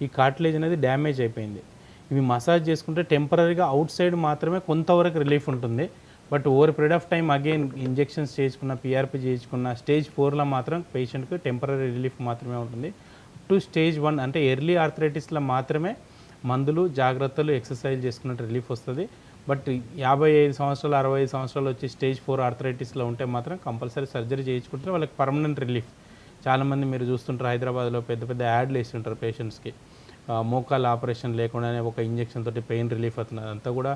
S2: ఈ కార్టిలేజ్ అనేది డ్యామేజ్ అయిపోయింది. ఇవి మసాజ్ చేసుకుంటే టెంపరీగా అవుట్ సైడ్ మాత్రమే కొంతవరకు రిలీఫ్ ఉంటుంది. But over period of time again injections చేసుకున్న, పిఆర్పి చేసుకున్న స్టేజ్ 4లో మాత్రం పేషెంట్కి టెంపరీ రిలీఫ్ మాత్రమే ఉంటుంది. టు స్టేజ్ 1 అంటే ఎర్లీ ఆర్థరైటిస్లో మాత్రమే మందులు, జాగ్రత్తలు, ఎక్సర్సైజ్ చేసుకున్నట్టు రిలీఫ్ వస్తుంది. బట్ 55 సంవత్సరాలు 65 సంవత్సరాలు వచ్చి స్టేజ్ 4 ఆర్థరైటిస్లో ఉంటే మాత్రం కంపల్సరీ సర్జరీ చేయించుకుంటే వాళ్ళకి పర్మనెంట్ రిలీఫ్. చాలామంది మీరు చూస్తుంటారు, హైదరాబాద్లో పెద్ద పెద్ద యాడ్లు వేస్తుంటారు పేషెంట్స్కి, మోకాల ఆపరేషన్ లేకుండానే ఒక ఇంజెక్షన్ తోటి పెయిన్ రిలీఫ్ అవుతుంది. అదంతా కూడా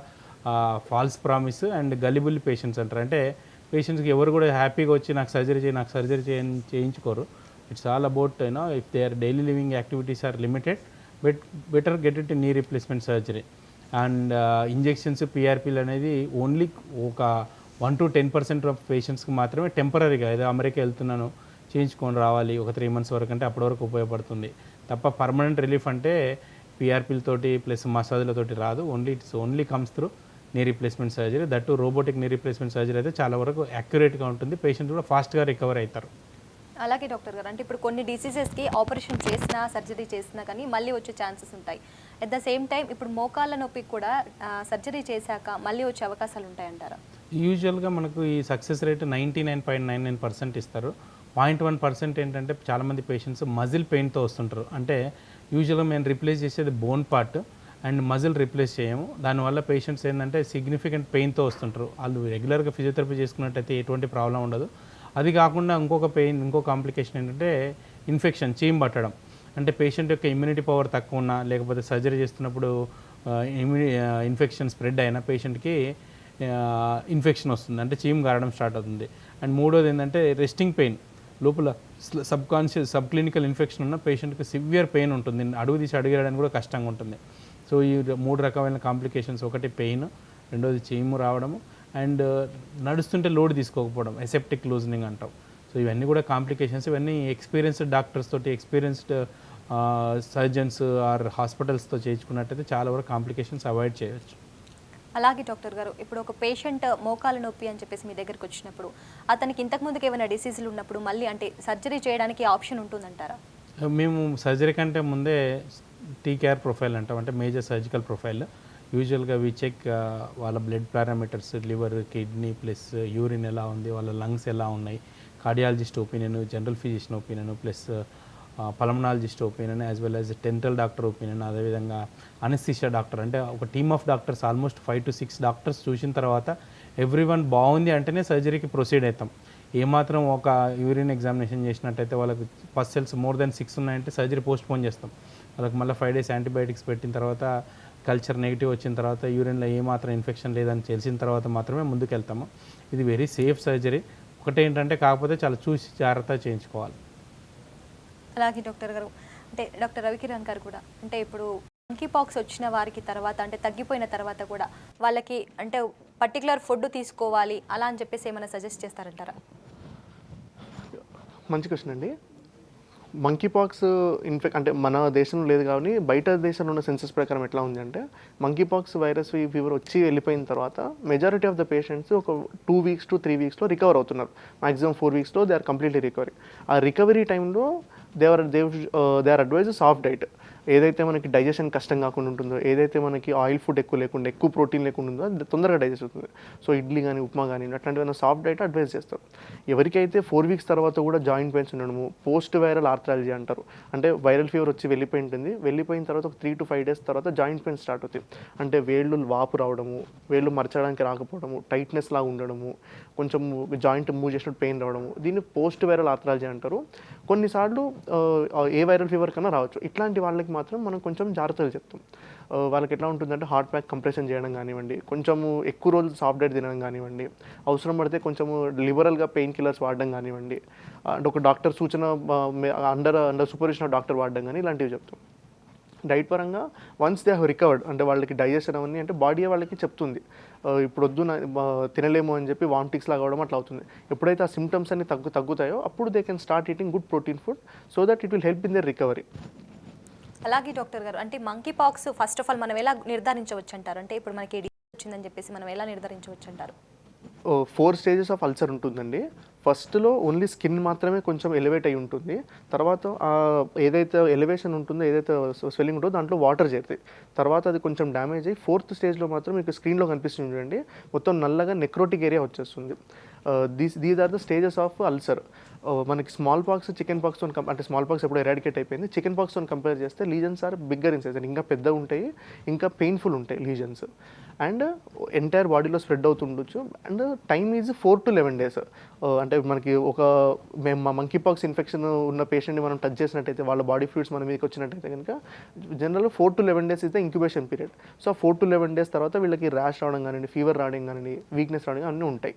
S2: false promise and gullible patients అంటారు. అంటే పేషెంట్స్కి ఎవరు కూడా హ్యాపీగా వచ్చి నాకు సర్జరీ చేయించుకోరు. It's all about if they are daily living activities are limited, better get it knee replacement surgery. And injections, పిఆర్పీలు అనేది ఓన్లీ ఒక 1 to 10% ఆఫ్ పేషెంట్స్కి మాత్రమే టెంపరీగా ఏదో అమెరికా వెళ్తున్నాను చేయించుకొని రావాలి ఒక 3 months వరకు అంటే అప్పటి వరకు ఉపయోగపడుతుంది తప్ప పర్మనెంట్ రిలీఫ్ అంటే పిఆర్పీలతోటి ప్లస్ మసాజ్లతోటి రాదు. ఓన్లీ కమ్స్ త్రూ నీ రీప్లేస్మెంట్ సర్జరీ. దట్టు రోబోటిక్ నీ రీప్లేస్మెంట్ సర్జరీ అయితే చాలా వరకు యాక్యురేట్గా ఉంటుంది, పేషెంట్ కూడా ఫాస్ట్గా రికవర్ అవుతారు.
S1: అలాగే డాక్టర్ గారు, అంటే ఇప్పుడు కొన్ని డిసీజెస్కి ఆపరేషన్ చేసినా సర్జరీ చేసినా కానీ మళ్ళీ వచ్చే ఛాన్సెస్ ఉంటాయి. అట్ ద సేమ్ టైం ఇప్పుడు మోకాళ్ళ నొప్పికి కూడా సర్జరీ చేశాక మళ్ళీ వచ్చే అవకాశాలు ఉంటాయంటారా?
S2: యూజువల్గా మనకు ఈ సక్సెస్ రేట్ 99.99% ఇస్తారు. 0.1% ఏంటంటే చాలామంది పేషెంట్స్ మజిల్ పెయిన్తో వస్తుంటారు. అంటే యూజువల్గా మేము రిప్లేస్ చేసేది bone part and muscle replace చేయము. దానివల్ల పేషెంట్స్ ఏంటంటే సిగ్నిఫికెంట్ పెయిన్తో వస్తుంటారు. వాళ్ళు రెగ్యులర్గా ఫిజియోథెరపీ చేసుకున్నట్టయితే ఎటువంటి ప్రాబ్లం ఉండదు. అది కాకుండా ఇంకో కాంప్లికేషన్ ఏంటంటే ఇన్ఫెక్షన్, చీమ్ పట్టడం. అంటే పేషెంట్ యొక్క ఇమ్యూనిటీ పవర్ తక్కువ ఉన్నా లేకపోతే సర్జరీ చేస్తున్నప్పుడు ఇన్ఫెక్షన్ స్ప్రెడ్ అయినా పేషెంట్కి ఇన్ఫెక్షన్ వస్తుంది, అంటే చీమ్ గారడం స్టార్ట్ అవుతుంది. అండ్ మూడోది ఏంటంటే రెస్టింగ్ పెయిన్, లోపల సబ్ క్లినికల్ ఇన్ఫెక్షన్ ఉన్న పేషెంట్కి సివియర్ పెయిన్ ఉంటుంది, అడుగు తీసి అడిగేయడానికి కూడా కష్టంగా ఉంటుంది. సో ఈ 3 రకమైన కాంప్లికేషన్స్, ఒకటి పెయిన్, రెండోది చీము రావడము అండ్ నడుస్తుంటే లోడ్ తీసుకోకపోవడం, ఎసెప్టిక్ లూజనింగ్ అంటాం. సో ఇవన్నీ కూడా కాంప్లికేషన్స్. ఇవన్నీ ఎక్స్పీరియన్స్డ్ డాక్టర్స్ తోటి, ఎక్స్పీరియన్స్డ్ సర్జన్స్ ఆర్ హాస్పిటల్స్తో చేయించుకున్నట్టయితే చాలా వరకు కాంప్లికేషన్స్ అవాయిడ్ చేయవచ్చు.
S1: అలాగే డాక్టర్ గారు, ఇప్పుడు ఒక పేషెంట్ మోకాల నొప్పి అని చెప్పేసి మీ దగ్గరికి వచ్చినప్పుడు అతనికి ఇంతకుముందుకు ఏమైనా డిసీజులు ఉన్నప్పుడు మళ్ళీ అంటే సర్జరీ చేయడానికి ఆప్షన్ ఉంటుందంటారా?
S2: మేము సర్జరీ కంటే ముందే టీకేఆర్ ప్రొఫైల్ అంటాం, అంటే మేజర్ సర్జికల్ ప్రొఫైల్. యూజువల్గా వి చెక్ వాళ్ళ blood parameters, liver, kidney plus urine ఎలా ఉంది, వాళ్ళ లంగ్స్ ఎలా ఉన్నాయి, cardiologist opinion, general physician opinion plus pulmonologist opinion as well as dental doctor opinion, అదేవిధంగా అనస్థీషియా డాక్టర్. అంటే ఒక team of doctors, almost 5 to 6 doctors చూసిన తర్వాత ఎవ్రీవన్ బాగుంది అంటేనే సర్జరీకి ప్రొసీడ్ అవుతాం. ఏమాత్రం ఒక యూరిన్ ఎగ్జామినేషన్ చేసినట్టయితే వాళ్ళకి పస్ సెల్స్ మోర్ దెన్ 6 ఉన్నాయంటే సర్జరీ పోస్ట్ పోన్ చేస్తాం. వాళ్ళకి మళ్ళీ 5 days యాంటీబయాటిక్స్ పెట్టిన తర్వాత కల్చర్ నెగిటివ్ వచ్చిన తర్వాత యూరిన్లో ఏమాత్రం ఇన్ఫెక్షన్ లేదని తెలిసిన తర్వాత మాత్రమే ముందుకు వెళ్తాము. ఇది వెరీ సేఫ్ సర్జరీ. ఒకటేంటంటే కాకపోతే చాలా చూసి జాగ్రత్తగా చేయించుకోవాలి.
S1: అలాగే డాక్టర్ గారు, అంటే డాక్టర్ రవికిరణ్ గారు కూడా, అంటే ఇప్పుడు మంకీ పాక్స్ వచ్చిన వారికి తర్వాత అంటే తగ్గిపోయిన తర్వాత కూడా వాళ్ళకి అంటే పర్టికులర్ ఫుడ్ తీసుకోవాలి అలా అని చెప్పేసి ఏమైనా సజెస్ట్ చేస్తారంటారా?
S3: మంచి క్వశ్చన్ అండి. మంకీ పాక్స్ అంటే మన దేశంలో లేదు కానీ బయట దేశంలో ఉన్న సెన్సెస్ ప్రకారం ఎట్లా ఉంది అంటే, మంకీ పాక్స్ వైరస్ ఫీవర్ వచ్చి వెళ్ళిపోయిన తర్వాత మెజారిటీ ఆఫ్ ద పేషెంట్స్ ఒక 2 weeks to 3 weeks రికవర్ అవుతున్నారు. మ్యాక్సిమం 4 weeksలో దే ఆర్ కంప్లీట్లీ రికవరీ. ఆ రికవరీ టైంలో they are advise soft diet. ఏదైతే మనకి డైజెషన్ కష్టం కాకుండా ఉంటుందో, ఏదైతే మనకి ఆయిల్ ఫుడ్ ఎక్కువ లేకుండా, ఎక్కువ ప్రోటీన్ లేకుండా ఉందో అది తొందరగా డైజెస్ట్ అవుతుంది. సో ఇడ్లీ కానీ, ఉప్మా కానీ అట్లాంటివైనా సాఫ్ట్ డైట్ అడ్వైజ్ చేస్తారు. ఎవరికైతే 4 weeks తర్వాత కూడా జాయింట్ పెయిన్స్ ఉండడము, పోస్ట్ వైరల్ ఆర్థరాలజీ అంటారు, అంటే వైరల్ ఫీవర్ వచ్చి వెళ్ళిపోయిన తర్వాత ఒక 3 to 5 days తర్వాత జాయింట్ పెయిన్స్ స్టార్ట్ అవుతాయి. అంటే వేళ్ళు వాపు రావడము, వేళ్ళు మరచడానికి రాకపోవడము, టైట్నెస్ లాగా ఉండడము, కొంచెం జాయింట్ మూవ్ చేసినట్టు పెయిన్ రావడము, దీన్ని పోస్ట్ వైరల్ ఆర్థరాలజీ అంటారు. కొన్నిసార్లు ఏ వైరల్ ఫీవర్ కన్నా రావచ్చు. ఇట్లాంటి వాళ్ళకి మాత్రం మనం కొంచెం జాగ్రత్తలు చెప్తాం. వాళ్ళకి ఎట్లా ఉంటుందంటే హార్ట్ ప్యాక్ కంప్రెషన్ చేయడం కానివ్వండి, కొంచెము ఎక్కువ రోజులు సాఫ్ట్ డైట్ తినడం కానివ్వండి, అవసరం పడితే కొంచెము లిబరల్గా పెయిన్ కిల్లర్స్ వాడడం కానివ్వండి, అంటే ఒక డాక్టర్ సూచన అండర్ సూపర్విజన్ ఆఫ్ డాక్టర్ వాడడం కానీ ఇలాంటివి చెప్తాం. డైట్ పరంగా వన్స్ దే హ్యావ్ రికవర్డ్, అంటే వాళ్ళకి డైజెషన్ అవన్నీ అంటే బాడీ వాళ్ళకి చెప్తుంది ఇప్పుడు వద్దు తినలేము అని చెప్పి వామిటింగ్స్ లాగా అవడం అట్లా అవుతుంది. ఎప్పుడైతే ఆ సిమ్టమ్స్ అన్ని తగ్గుతాయో అప్పుడు they can start eating good protein food so that it will help in their recovery.
S1: అలాగే డాక్టర్ గారు, అంటే monkey pox first of all మనం ఎలా నిర్ధారించవచ్చు అంటారు? అంటే ఇప్పుడు మనకి వచ్చిందని చెప్పేసి మనం ఎలా నిర్ధారించవచ్చు అంటారు?
S3: 4 stages ఆఫ్ అల్సర్ ఉంటుందండి. ఫస్ట్లో ఓన్లీ స్కిన్ మాత్రమే కొంచెం ఎలివేట్ అయి ఉంటుంది. తర్వాత ఏదైతే ఎలివేషన్ ఉంటుందో, ఏదైతే స్వెల్లింగ్ ఉంటుందో దాంట్లో వాటర్ చేరుతాయి. తర్వాత అది కొంచెం డ్యామేజ్ అయ్యి 4th స్టేజ్లో మాత్రం మీకు స్క్రీన్లో కనిపిస్తుంది చూడండి, మొత్తం నల్లగా నెక్రోటిక్ ఏరియా వచ్చేస్తుంది. These are the stages of ulcer. మనకి స్మాల్ పాక్స్, చికెన్ పాక్స్తో అంటే స్మాల్ పాక్స్ ఎప్పుడు ఎరాడికేట్ అయిపోయింది, చికెన్ పాక్స్తో కంపేర్ చేస్తే lesions are bigger in size, ఇంకా పెద్దగా ఉంటాయి, ఇంకా పెయిన్ఫుల్ ఉంటాయి లీజన్స్, అండ్ ఎంటైర్ బాడీలో స్ప్రెడ్ అవుతుండొచ్చు. And time is 4 to 11 days. అంటే మనకి మేము మంకీ పాక్స్ ఇన్ఫెక్షన్ ఉన్న పేషెంట్ని మనం టచ్ చేసినట్టయితే, వాళ్ళ బాడీ ఫ్లూయిడ్స్ మన మీదకి వచ్చినట్టయితే కనుక జనరల్గా 4 to 11 days is the incubation period. So 4 to 11 days తర్వాత వీళ్ళకి ర్యాష్ రావడం కానీ, ఫీవర్ రావడం కానీ, వీక్నెస్ రావడం అన్నీ ఉంటాయి.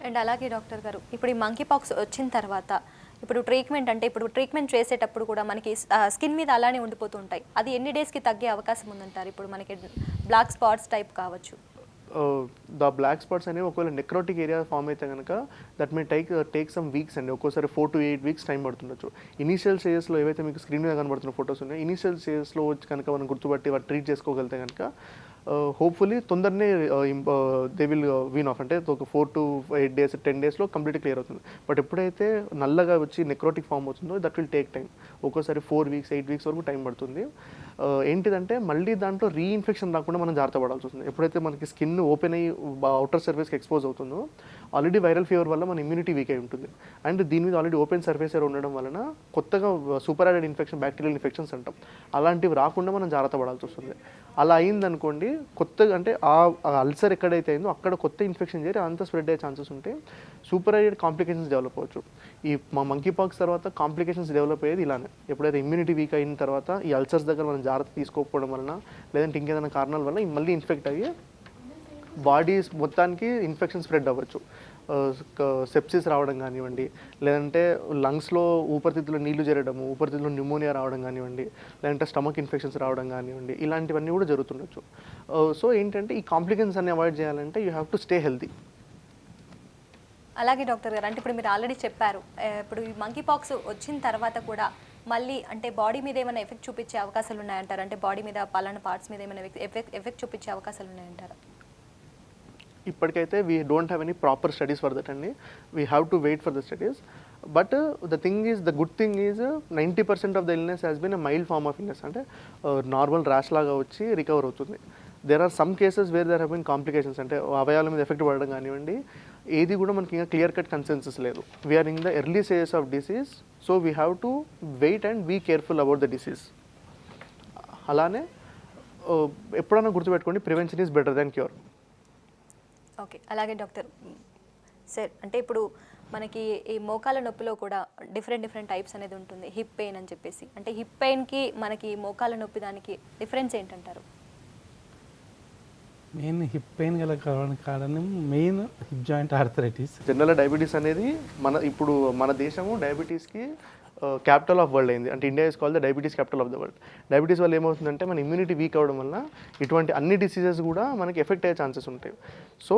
S1: అండ్ అలాగే డాక్టర్ గారు, ఇప్పుడు ఈ మంకీ పాక్స్ వచ్చిన తర్వాత ఇప్పుడు ట్రీట్మెంట్ చేసేటప్పుడు కూడా మనకి స్కిన్ మీద అలానే ఉండిపోతూ ఉంటాయి. అది ఎన్ని డేస్కి తగ్గే అవకాశం ఉందంటారు? ఇప్పుడు మనకి బ్లాక్ స్పాట్స్ టైప్ కావచ్చు.
S3: ద బ్లాక్ స్పాట్స్ అనేవి ఒకవేళ నెక్రోటిక్ ఏరియా ఫామ్ అయితే కనుక that may take some weeks అండి, ఒక్కోసారి 4 to 8 weeks టైం పడుతుండొచ్చు. ఇనీషియల్ స్టేజెస్లో ఏవైతే మీకు స్క్రీన్ మీద కనబడుతున్న ఫొటోస్ ఉన్నాయో ఇనీషియల్ స్టేజెస్లో వచ్చి కనుక మనం గుర్తుపట్టి వాటి ట్రీట్ చేసుకోగలిగితే కనుక హోప్ఫుల్లీ తొందరనే దే విల్ వీన్ ఆఫ్, అంటే ఒక 4 to 8 days 10 daysలో కంప్లీట్ క్లియర్ అవుతుంది. బట్ ఎప్పుడైతే నల్లగా వచ్చి నెక్రోటిక్ ఫామ్ అవుతుందో దట్ విల్ టేక్ టైం, ఒక్కోసారి 4 weeks 8 weeks వరకు టైం పడుతుంది. ఏంటిదంటే మళ్ళీ దాంట్లో రీఇన్ఫెక్షన్ రాకుండా మనం జాగ్రత్త పడాల్సి వస్తుంది. ఎప్పుడైతే మనకి స్కిన్ ఓపెన్ అయ్యి అవుటర్ సర్ఫేస్కి ఎక్స్పోజ్ అవుతుందో ఆల్రెడీ వైరల్ ఫీవర్ వల్ల మన ఇమ్యూనిటీ వీక్ అయి ఉంటుంది, అండ్ దీని మీద ఆల్రెడీ ఓపెన్ సర్ఫేస్ ఉండడం వలన కొత్తగా super added infection, bacterial infections అంటాం, అలాంటివి రాకుండా మనం జాగ్రత్త పడాల్సి వస్తుంది. అలా అయిందనుకోండి కొత్తగా అంటే ఆ అల్సర్ ఎక్కడైతే అయిందో అక్కడ కొత్త ఇన్ఫెక్షన్ చేరి అంతా స్ప్రెడ్ అయ్యే ఛాన్సెస్ ఉంటాయి. సూపర్ యాడెడ్ కాంప్లికేషన్స్ డెవలప్ అవ్వచ్చు. ఈ మంకీ పాక్స్ తర్వాత కాంప్లికేషన్స్ డెవలప్ అయ్యేది ఇలానే, ఎప్పుడైతే ఇమ్యూనిటీ వీక్ అయిన తర్వాత ఈ అల్సర్స్ దగ్గర మనం జాగ్రత్త తీసుకోకపోవడం వలన లేదంటే ఇంకేదైనా కారణాల వల్ల మళ్ళీ ఇన్ఫెక్ట్ అయ్యి బాడీ మొత్తానికి ఇన్ఫెక్షన్ స్ప్రెడ్ అవ్వచ్చు. సెప్సిస్ రావడం కానివ్వండి, లేదంటే లంగ్స్లో ఊపిరితిత్తులో నీళ్లు చేరడము, ఊపిరితిత్తులో న్యూమోనియా రావడం కానివ్వండి, లేదంటే స్టమక్ ఇన్ఫెక్షన్స్ రావడం కానివ్వండి, ఇలాంటివన్నీ కూడా జరుగుతుండొచ్చు. సో ఏంటంటే ఈ కాంప్లికేషన్స్ అన్ని అవాయిడ్ చేయాలంటే you have to stay healthy.
S1: అలాగే డాక్టర్ గారు, అంటే ఇప్పుడు మీరు ఆల్రెడీ చెప్పారు, ఇప్పుడు ఈ మంకీ పాక్స్ వచ్చిన తర్వాత కూడా మళ్ళీ అంటే బాడీ మీద ఏమైనా ఎఫెక్ట్ చూపించే అవకాశాలు ఉన్నాయంటారు? అంటే బాడీ మీద పలానా పార్ట్స్ మీద ఏమైనా ఎఫెక్ట్ చూపించే అవకాశాలు ఉన్నాయంటారా?
S3: ఇప్పటికైతే we don't have any proper studies for that అండి, we have to wait for the studies. But the good thing is 90% of the illness has been a mild form of illness, అంటే normal rash లాగా వచ్చి recover అవుతుంది. There are some cases where there have been complications, అంటే అవయవాల మీద effect పడడం కానివ్వండి, ఏది కూడా మనకి ఇంకా క్లియర్ కట్ కన్సెన్సస్ లేదు. We are in the early stages of disease, so we have to wait and be careful about the disease. అలానే ఎప్పుడైనా గుర్తుపెట్టుకోండి, prevention is better than cure.
S1: Okay, అలాగే డాక్టర్ సార్, అంటే ఇప్పుడు మనకి ఈ మోకాల నొప్పిలో కూడా డిఫరెంట్ టైప్స్ అనేది ఉంటుంది, హిప్ పెయిన్ అని చెప్పేసి. అంటే హిప్ పెయిన్కి మనకి మోకాల నొప్పి దానికి డిఫరెన్స్ ఏంటంటారు?
S2: మెయిన్ హిప్ పెయిన్ గల కారణం మెయిన్ హిప్ జాయింట్ ఆర్థరైటిస్.
S3: జనరల్గా డయాబెటీస్ అనేది ఇప్పుడు మన దేశము డయాబెటీస్కి క్యాపిటల్ ఆఫ్ వరల్డ్ అయింది, అంటే India is called the diabetes capital of the world. Diabetes వల్ల ఏమవుతుందంటే మన ఇమ్యూనిటీ వీక్ అవ్వడం వల్ల ఇటువంటి అన్ని డిసీజెస్ కూడా మనకి ఎఫెక్ట్ అయ్యే ఛాన్సెస్ ఉంటాయి. సో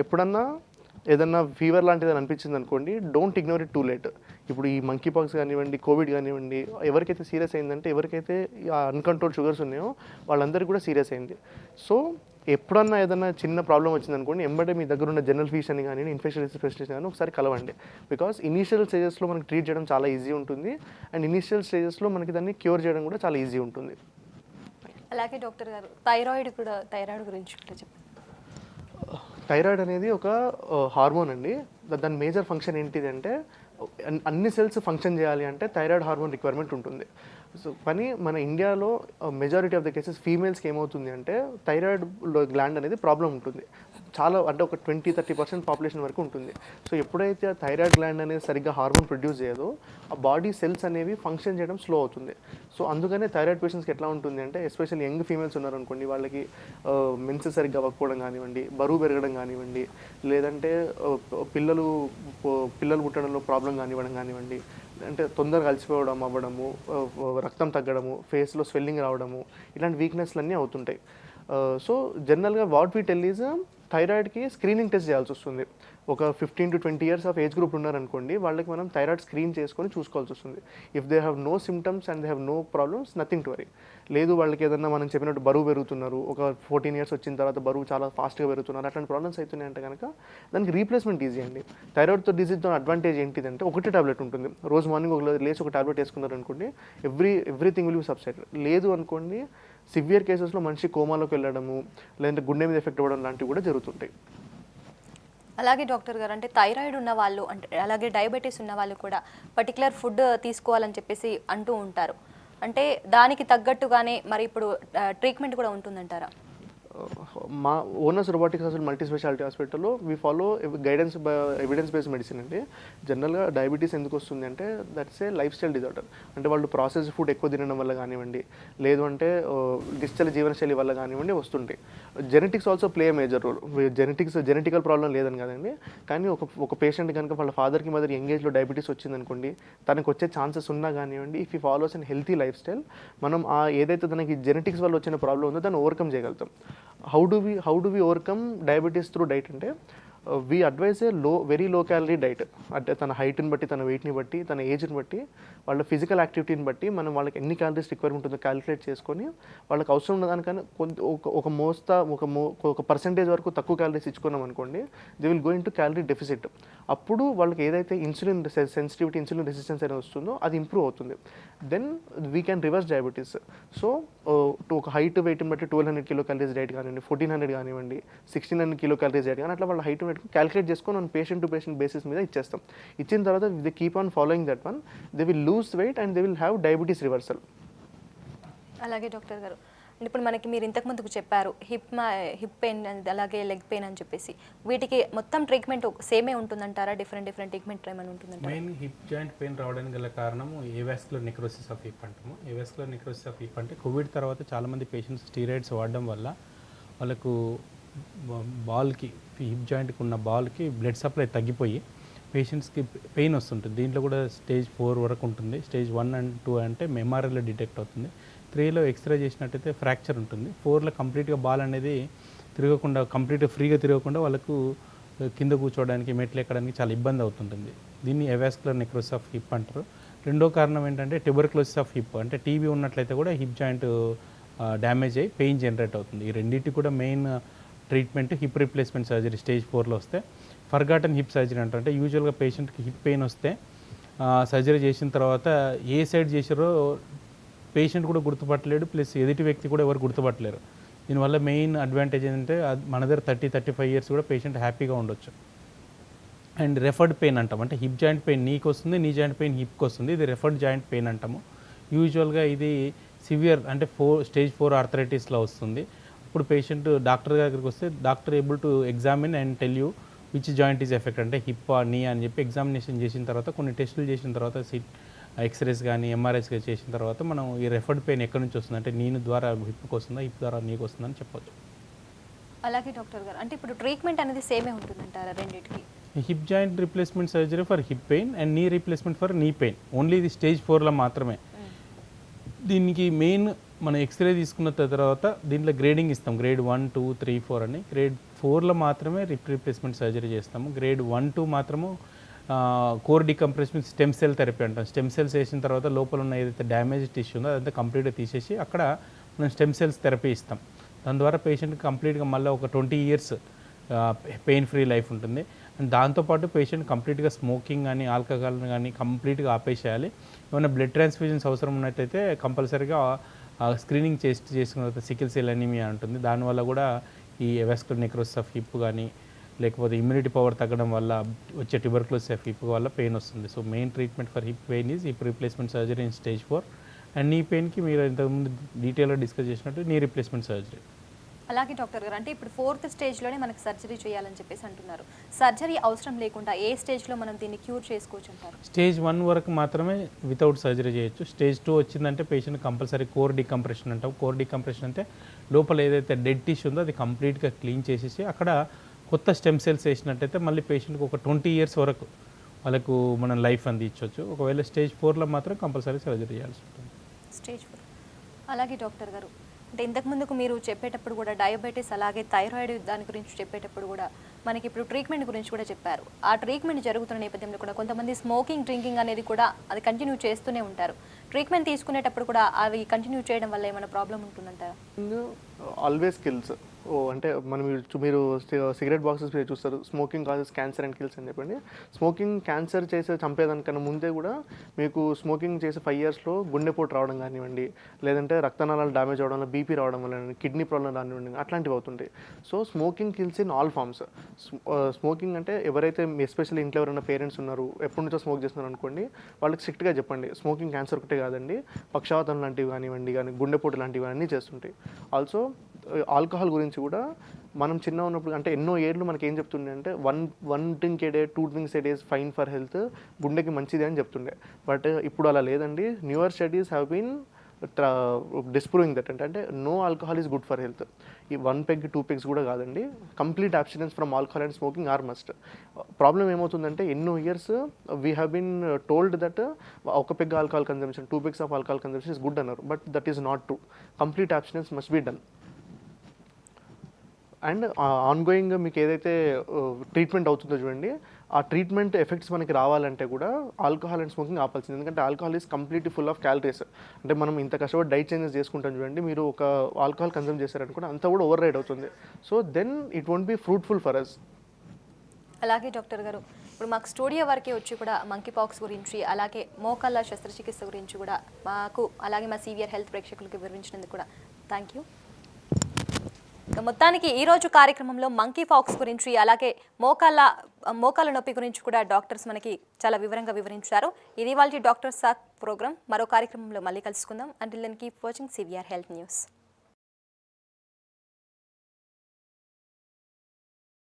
S3: ఎప్పుడన్నా ఏదన్నా ఫీవర్ లాంటిది అనిపించింది అనుకోండి, don't ignore it too late. ఇప్పుడు ఈ మంకీ పాక్స్ కానివ్వండి, కోవిడ్ కానివ్వండి, ఎవరికైతే సీరియస్ అయిందంటే, ఎవరికైతే అన్కంట్రోల్ షుగర్స్ ఉన్నాయో వాళ్ళందరికీ కూడా సీరియస్ అయింది. సో ఎప్పుడన్నా ఏదైనా చిన్న ప్రాబ్లం వచ్చిందనుకోండి, ఎంబడే మీ దగ్గర ఉన్న జనరల్ ఫిజిషియన్ కానీ ఇన్ఫెక్షన్ స్పెషలిస్ట్ కానీ ఒకసారి కలవండి. బికాస్ ఇనీషియల్ స్టేజెస్లో మనకి ట్రీట్ చేయడం చాలా ఈజీ ఉంటుంది, అండ్ ఇనీషియల్ స్టేజెస్లో మనకి దాన్ని క్యూర్ చేయడం కూడా చాలా ఈజీ ఉంటుంది.
S1: అలాగే డాక్టర్ గారు, థైరాయిడ్ గురించి కూడా చెప్పండి.
S3: థైరాయిడ్ అనేది ఒక హార్మోన్ అండి. దాని మేజర్ ఫంక్షన్ ఏంటిది అంటే, అన్ని సెల్స్ ఫంక్షన్ చేయాలి అంటే థైరాయిడ్ హార్మోన్ రిక్వైర్మెంట్ ఉంటుంది. సో కానీ మన ఇండియాలో మెజారిటీ ఆఫ్ ద కేసెస్ ఫీమేల్స్కి ఏమవుతుంది అంటే థైరాయిడ్ గ్లాండ్ అనేది ప్రాబ్లం ఉంటుంది. చాలా అంటే ఒక 20-30% పాపులేషన్ వరకు ఉంటుంది. సో ఎప్పుడైతే ఆ థైరాయిడ్ గ్లాండ్ అనేది సరిగ్గా హార్మోన్ ప్రొడ్యూస్ చేయదో ఆ బాడీ సెల్స్ అనేవి ఫంక్షన్ చేయడం స్లో అవుతుంది. సో అందుకనే థైరాయిడ్ పేషెంట్స్కి ఎట్లా ఉంటుంది అంటే, ఎస్పెషల్లీ యంగ్ ఫీమేల్స్ ఉన్నారనుకోండి, వాళ్ళకి మెన్సెస్ సరిగ్గా అవ్వకపోవడం కానివ్వండి, బరువు పెరగడం కానివ్వండి, లేదంటే పిల్లలు పుట్టడంలో ప్రాబ్లం కానివ్వండి, అంటే తొందరగా అలసిపోవడం అవ్వడము, రక్తం తగ్గడము, ఫేస్లో స్వెల్లింగ్ రావడము, ఇలాంటి వీక్నెస్లు అన్నీ అవుతుంటాయి. సో జనరల్గా వాట్ వీ టెల్ ఈజ్ థైరాయిడ్కి స్క్రీనింగ్ టెస్ట్ చేయాల్సి వస్తుంది. ఒక 15 to 20 years of age group ఉన్నారనుకోండి, వాళ్ళకి మనం థైరాయిడ్ స్క్రీన్ చేసుకొని చూసుకోవాల్సి వస్తుంది. If they have no symptoms and they have no problems, nothing to worry. లేదు వాళ్ళకి ఏదన్నా మనం చెప్పినట్టు బరువు పెరుగుతున్నారు, ఒక 14 years వచ్చిన తర్వాత బరువు చాలా ఫాస్ట్గా పెరుగుతున్నారు, అట్లాంటి ప్రాబ్లమ్స్ అవుతున్నాయంటే కనుక దానికి రీప్లేస్మెంట్ ఈజీ అండి. థైరాయిడ్తో డిసీజ్తో అడ్వాంటేజ్ ఏంటిదంటే, ఒకటి టాబ్లెట్ ఉంటుంది, రోజు మార్నింగ్ లేచి ఒక టాబ్లెట్ వేసుకున్నారు అనుకోండి, ఎవ్రీథింగ్ విల్ బి సబ్సైడ్. లేదు అనుకోండి, సివియర్ కేసెస్లో మనిషి కోమాలోకి వెళ్ళడము, లేదంటే గుండె మీద ఎఫెక్ట్ అవ్వడం లాంటివి కూడా జరుగుతుంటాయి.
S1: అలాగే డాక్టర్ గారు, అంటే థైరాయిడ్ ఉన్న వాళ్ళు, అంటే అలాగే డయాబెటీస్ ఉన్న వాళ్ళు కూడా పర్టికులర్ ఫుడ్ తీసుకోవాలని చెప్పేసి అంటూ ఉంటారు. అంటే దానికి తగ్గట్టుగానే మరి ఇప్పుడు ట్రీట్మెంట్ కూడా ఉంటుందంటారా?
S3: మా owners robotics hospital multi specialty హాస్పిటల్లో we follow evidence based medicine అండి. జనరల్గా డయాబెటీస్ ఎందుకు వస్తుంది అంటే, that's a life style disorder. అంటే వాళ్ళు ప్రాసెస్ ఫుడ్ ఎక్కువ తినడం వల్ల కానివ్వండి, లేదు అంటే డిజిటల్ జీవనశైలి వల్ల కానివ్వండి వస్తుంటాయి. Genetics also play major role. Genetical problem లేదని కదండి, కానీ ఒక పేషెంట్ కనుక వాళ్ళ ఫాదర్కి మదర్ యంగ్ ఏజ్లో డయాబెటీస్ వచ్చిందనుకోండి, తనకు వచ్చే ఛాన్సెస్ ఉన్నా కానివ్వండి, ఇఫ్ ఈ follows and healthy life style, మనం ఏదైతే తనకి జెనెటిక్స్ వల్ల వచ్చిన ప్రాబ్లం ఉందో దాన్ని ఓవర్కమ్ చేయగలుగుతాం. How do we overcome diabetes through diet అంటే we advise a very low calorie diet. అంటే తన హైట్ని బట్టి, తన వెయిట్ని బట్టి, తన ఏజ్ని బట్టి, వాళ్ళ ఫిజికల్ యాక్టివిటీని బట్టి మనం వాళ్ళకి ఎన్ని క్యాలరీస్ రిక్వైర్మెంట్ ఉంటుందో క్యాలిక్యులేట్ చేసుకొని వాళ్ళకి అవసరం ఉన్న దానికన్నా ఒక పర్సెంటేజ్ వరకు తక్కువ క్యాలరీస్ ఇచ్చుకున్నాం అనుకోండి, they will go in to calorie deficit. అప్పుడు వాళ్ళకి ఏదైతే ఇన్సులిన్ సెన్సిటివిటీ, ఇన్సులిన్ రెసిస్టెన్స్ అనేది వస్తుందో అది ఇంప్రూవ్ అవుతుంది. Then we can reverse diabetes. So ఒక హైట్ వెయిట్ని బట్టి 1200 కిలో క్యాలరీస్ డైట్ కానివ్వండి, 1400 కానివ్వండి, 1600 కిలో క్యాలరీస్ డైట్ కానీ అట్లా వాళ్ళ హైట్ వెయిట్ క్యాలిక్యులేట్ చేసుకొని మనం పేషెంట్ టు పేషెంట్ బేసిస్ మీద ఇచ్చేస్తాం. ఇచ్చిన తర్వాత they keep on following that one, they will lose weight and they will have diabetes reversal.
S1: అలాగే డాక్టర్ గారు, ఇప్పుడు మనకి మీరు ఇంతకు ముందుకు చెప్పారు హిప్ పెయిన్ అలాగే లెగ్ పెయిన్ అని చెప్పేసి, వీటికి మొత్తం ట్రీట్మెంట్ సేమే ఉంటుందంటారా? డిఫరెంట్ ట్రీట్మెంట్ ఏమైనా ఉంటుందంటారా?
S2: మెయిన్ హిప్ జాయింట్ పెయిన్ రావడానికి గల కారణం ఏవాస్కులర్ నెక్రోసిస్ ఆఫ్ హిప్ అంటాము. ఏవాస్కులర్ నెక్రోసిస్ ఆఫ్ హిప్ అంటే కోవిడ్ తర్వాత చాలామంది పేషెంట్స్ స్టీరాయిడ్స్ వాడడం వల్ల వాళ్ళకు బాల్కి, హిప్ జాయింట్కి ఉన్న బాల్కి బ్లడ్ సప్లై తగ్గిపోయి పేషెంట్స్కి పెయిన్ వస్తుంటుంది. దీంట్లో కూడా స్టేజ్ 4 వరకు ఉంటుంది. స్టేజ్ 1 and 2 అంటే ఎంఆర్ఐలో డిటెక్ట్ అవుతుంది. 3లో ఎక్స్రే చేసినట్టయితే ఫ్రాక్చర్ ఉంటుంది. 4లో కంప్లీట్గా బాల్ అనేది తిరగకుండా, కంప్లీట్గా ఫ్రీగా తిరగకుండా వాళ్ళకు కింద కూర్చోవడానికి, మెట్లు ఎక్కడానికి చాలా ఇబ్బంది అవుతుంటుంది. దీన్ని ఏవాస్కులర్ నెక్రోసిస్ ఆఫ్ హిప్ అంటారు. రెండో కారణం ఏంటంటే ట్యూబర్క్లోసిస్ ఆఫ్ హిప్, అంటే టీబీ ఉన్నట్లయితే కూడా హిప్ జాయింట్ డ్యామేజ్ అయ్యి పెయిన్ జనరేట్ అవుతుంది. ఈ రెండింటికి కూడా main treatment hip replacement surgery stage 4లో వస్తే. ఫర్గాటన్ హిప్ సర్జరీ అంటారు. అంటే యూజువల్గా పేషెంట్కి హిప్ పెయిన్ వస్తే సర్జరీ చేసిన తర్వాత ఏ సైడ్ చేసారో పేషెంట్ కూడా గుర్తుపట్టలేడు, ప్లస్ ఎదుటి వ్యక్తి కూడా ఎవరు గుర్తుపట్టలేరు. దీనివల్ల మెయిన్ అడ్వాంటేజ్ ఏంటంటే మన దగ్గర 30-35 ఇయర్స్ కూడా పేషెంట్ హ్యాపీగా ఉండొచ్చు. అండ్ రెఫర్డ్ పెయిన్ అంటాం, అంటే హిప్ జాయింట్ పెయిన్ నీకు వస్తుంది, నీ జాయింట్ పెయిన్ హిప్కి వస్తుంది, ఇది రెఫర్డ్ జాయింట్ పెయిన్ అంటాము. యూజువల్గా ఇది సివియర్ అంటే స్టేజ్ 4 ఆర్థరైటిస్లో వస్తుంది. ఇప్పుడు పేషెంట్ డాక్టర్ దగ్గరికి వస్తే doctor able to examine and tell you which joint is effect, అంటే హిప్ నీ అని చెప్పి ఎగ్జామినేషన్ చేసిన తర్వాత, కొన్ని టెస్టులు చేసిన తర్వాత, ఎక్స్రేస్ కానీ ఎంఆర్ఐస్ చేసిన తర్వాత మనం ఈ రెఫర్డ్ పెయిన్ ఎక్కడి నుంచి వస్తుంది, అంటే నీ ద్వారా హిప్కి వస్తుందా, హిప్ ద్వారా నీకు వస్తుందని చెప్పొచ్చు.
S1: అలాగే డాక్టర్ గారు, అంటే ఇప్పుడు ట్రీట్మెంట్ అనేది సేమే ఉంటుందంటారా రెండింటికి?
S2: Hip joint replacement surgery for hip pain and knee replacement for knee pain, only ఇది స్టేజ్ 4లో మాత్రమే. దీనికి మెయిన్ మనం ఎక్స్రే తీసుకున్న తర్వాత దీంట్లో గ్రేడింగ్ ఇస్తాం, గ్రేడ్ 1, 2, 3, 4 అని. గ్రేడ్ 4లో మాత్రమే రీప్లేస్మెంట్ సర్జరీ చేస్తాము. గ్రేడ్ 1, 2 మాత్రము core decompression stem cell therapy అంటాం. స్టెమ్ సెల్స్ వేసిన తర్వాత లోపల ఉన్న ఏదైతే డ్యామేజ్ టిష్యూ ఉందో అదంతా కంప్లీట్గా తీసేసి అక్కడ మనం స్టెమ్ సెల్స్ థెరపీ ఇస్తాం. దాని ద్వారా పేషెంట్కి కంప్లీట్గా మళ్ళీ ఒక 20 years పెయిన్ ఫ్రీ లైఫ్ ఉంటుంది. అండ్ దాంతోపాటు పేషెంట్ కంప్లీట్గా స్మోకింగ్ కానీ ఆల్కహాల్ కానీ కంప్లీట్గా ఆపేసేయాలి. ఏమైనా బ్లడ్ ట్రాన్స్ఫ్యూజన్స్ అవసరం ఉన్నట్టయితే కంపల్సరీగా స్క్రీనింగ్ చేసుకున్న తర్వాత సికిల్ సెల్ అనీమియా ఉంటుంది. దానివల్ల కూడా ఈ ఏవాస్కులర్ నెక్రోసిస్ ఆఫ్ హిప్ కానీ, లేకపోతే ఇమ్యూనిటీ పవర్ తగ్గడం వల్ల వచ్చే ట్యూబర్క్లోసిస్ ఆఫ్ హిప్ వల్ల పెయిన్ వస్తుంది. So main treatment for hip pain is hip replacement surgery in stage 4. And నీ పెయిన్కి మీరు ఇంతకుముందు డీటెయిల్గా డిస్కస్ చేసినట్టు నీ రీప్లేస్మెంట్ సర్జరీ.
S1: అలాగే డాక్టర్ గారు, అంటే ఇప్పుడు 4th స్టేజ్లోనే మనకి సర్జరీ చేయాలని చెప్పేసి అంటున్నారు. సర్జరీ అవసరం లేకుండా ఏ స్టేజ్లో మనం దీన్ని క్యూర్ చేసుకోవచ్చు అంటారు?
S2: స్టేజ్ 1 వరకు మాత్రమే వితౌట్ సర్జరీ చేయొచ్చు. స్టేజ్ 2 వచ్చిందంటే పేషెంట్ కంపల్సరీ కోర్ డికంప్రెషన్ అంటాం. కోర్ డికంప్రెషన్ అంటే లోపల ఏదైతే డెడ్ టిష్యూ ఉందో అది కంప్లీట్గా క్లీన్ చేసేసి అక్కడ కొత్త స్టెమ్ సెల్స్ వేసినట్టయితే మళ్ళీ పేషెంట్కి ఒక 20 years వరకు వాళ్ళకు మనం లైఫ్ అందించవచ్చు. ఒకవేళ స్టేజ్ 4లో మాత్రం కంపల్సరీ సర్జరీ చేయాల్సి ఉంటుంది.
S1: స్టేజ్ 4. అలాగే డాక్టర్ గారు, అంటే ఇంతకుముందుకు మీరు చెప్పేటప్పుడు కూడా డయాబెటీస్ అలాగే థైరాయిడ్ దాని గురించి చెప్పేటప్పుడు కూడా మనకి ఇప్పుడు ట్రీట్మెంట్ గురించి కూడా చెప్పారు. ఆ ట్రీట్మెంట్ జరుగుతున్న నేపథ్యంలో కూడా కొంతమంది స్మోకింగ్, డ్రింకింగ్ అనేది కూడా అది కంటిన్యూ చేస్తూనే ఉంటారు. ట్రీట్మెంట్ తీసుకునేటప్పుడు కూడా అవి కంటిన్యూ చేయడం వల్ల ఏమైనా ప్రాబ్లం ఉంటుందంటారా?
S3: Always kills. అంటే మీరు సిగరెట్ బాక్సెస్ మీరు చూస్తారు, smoking causes cancer and kills అని చెప్పండి. స్మోకింగ్ క్యాన్సర్ చేసే చంపేదానికన్నా ముందే కూడా మీకు స్మోకింగ్ చేసే 5 yearsలో గుండెపోటు రావడం కానివ్వండి, లేదంటే రక్తనాళాలు డ్యామేజ్ అవడం వల్ల బీపీ రావడం వల్ల కిడ్నీ ప్రాబ్లం రానివ్వండి, అట్లాంటివి అవుతుంటాయి. So smoking kills in all forms. Smoking అంటే ఎవరైతే ఎస్పెషల్లీ ఇంట్లో ఎవరైనా పేరెంట్స్ ఉన్నారు ఎప్పటి నుంచో స్మోక్ చేస్తున్నారు అనుకోండి, వాళ్ళకి స్ట్రిక్ట్గా చెప్పండి స్మోకింగ్ క్యాన్సర్ ఒకటే కాదండి, పక్షవాతం లాంటివి కానివ్వండి, కానీ గుండెపోటు లాంటివి అన్నీ చేస్తుంటాయి. ఆల్సో ఆల్కహాల్ గురించి కూడా మనం చిన్న ఉన్నప్పుడు అంటే ఎన్నో ఏళ్ళు మనకి ఏం చెప్తుండే అంటే one drink A day, 2 drinks a day is fine for health, గుండెకి మంచిది అని చెప్తుండే. బట్ ఇప్పుడు అలా లేదండి. Newer studies have been disproving that. అంటే no alcohol is good for health. ఈ 1 peg 2 pegs కూడా కాదండి, complete abstinence from alcohol and smoking are must. Problem ఏమవుతుందంటే ఎన్నో years we have been told that 1 peg alcohol consumption, 2 pegs of alcohol consumption is good అన్నారు. But that is not true. Complete abstinence must be done. And ongoing మీకు ఏదైతే treatment అవుతుందో చూడండి, ఆ treatment effects మనకి రావాలంటే కూడా ఆల్కహాల్ అండ్ స్మోకింగ్ ఆపాల్సింది. ఎందుకంటే alcohol is completely full of calories. అంటే మనం ఇంత కష్టపడి డైట్ చేంజెస్ చేసుకుంటాం చూడండి, మీరు ఒక ఆల్కహాల్ కన్సూమ్ చేశారనుకుంటే అంతా కూడా ఓవర్ రైడ్ అవుతుంది. So then it won't be fruitful for us.
S1: అలాగే డాక్టర్ గారు, ఇప్పుడు మాకు స్టూడియో వరకే వచ్చి కూడా మంకీ పాక్స్ గురించి, అలాగే మోకాళ్ళ శస్త్రచికిత్స గురించి కూడా మాకు, అలాగే మా CVR హెల్త్ ప్రేక్షకులకు వివరించినందుకు కూడా థ్యాంక్ యూ. మొత్తానికి ఈరోజు కార్యక్రమంలో మంకీ పాక్స్ గురించి, అలాగే మోకాళ్ళ నొప్పి గురించి కూడా డాక్టర్స్ మనకి చాలా వివరంగా వివరించారు. ఇది వాళ్ళ డాక్టర్ సాత్ ప్రోగ్రామ్. మరో కార్యక్రమంలో మళ్ళీ కలుసుకుందాం. Until then keep watching CVR health news.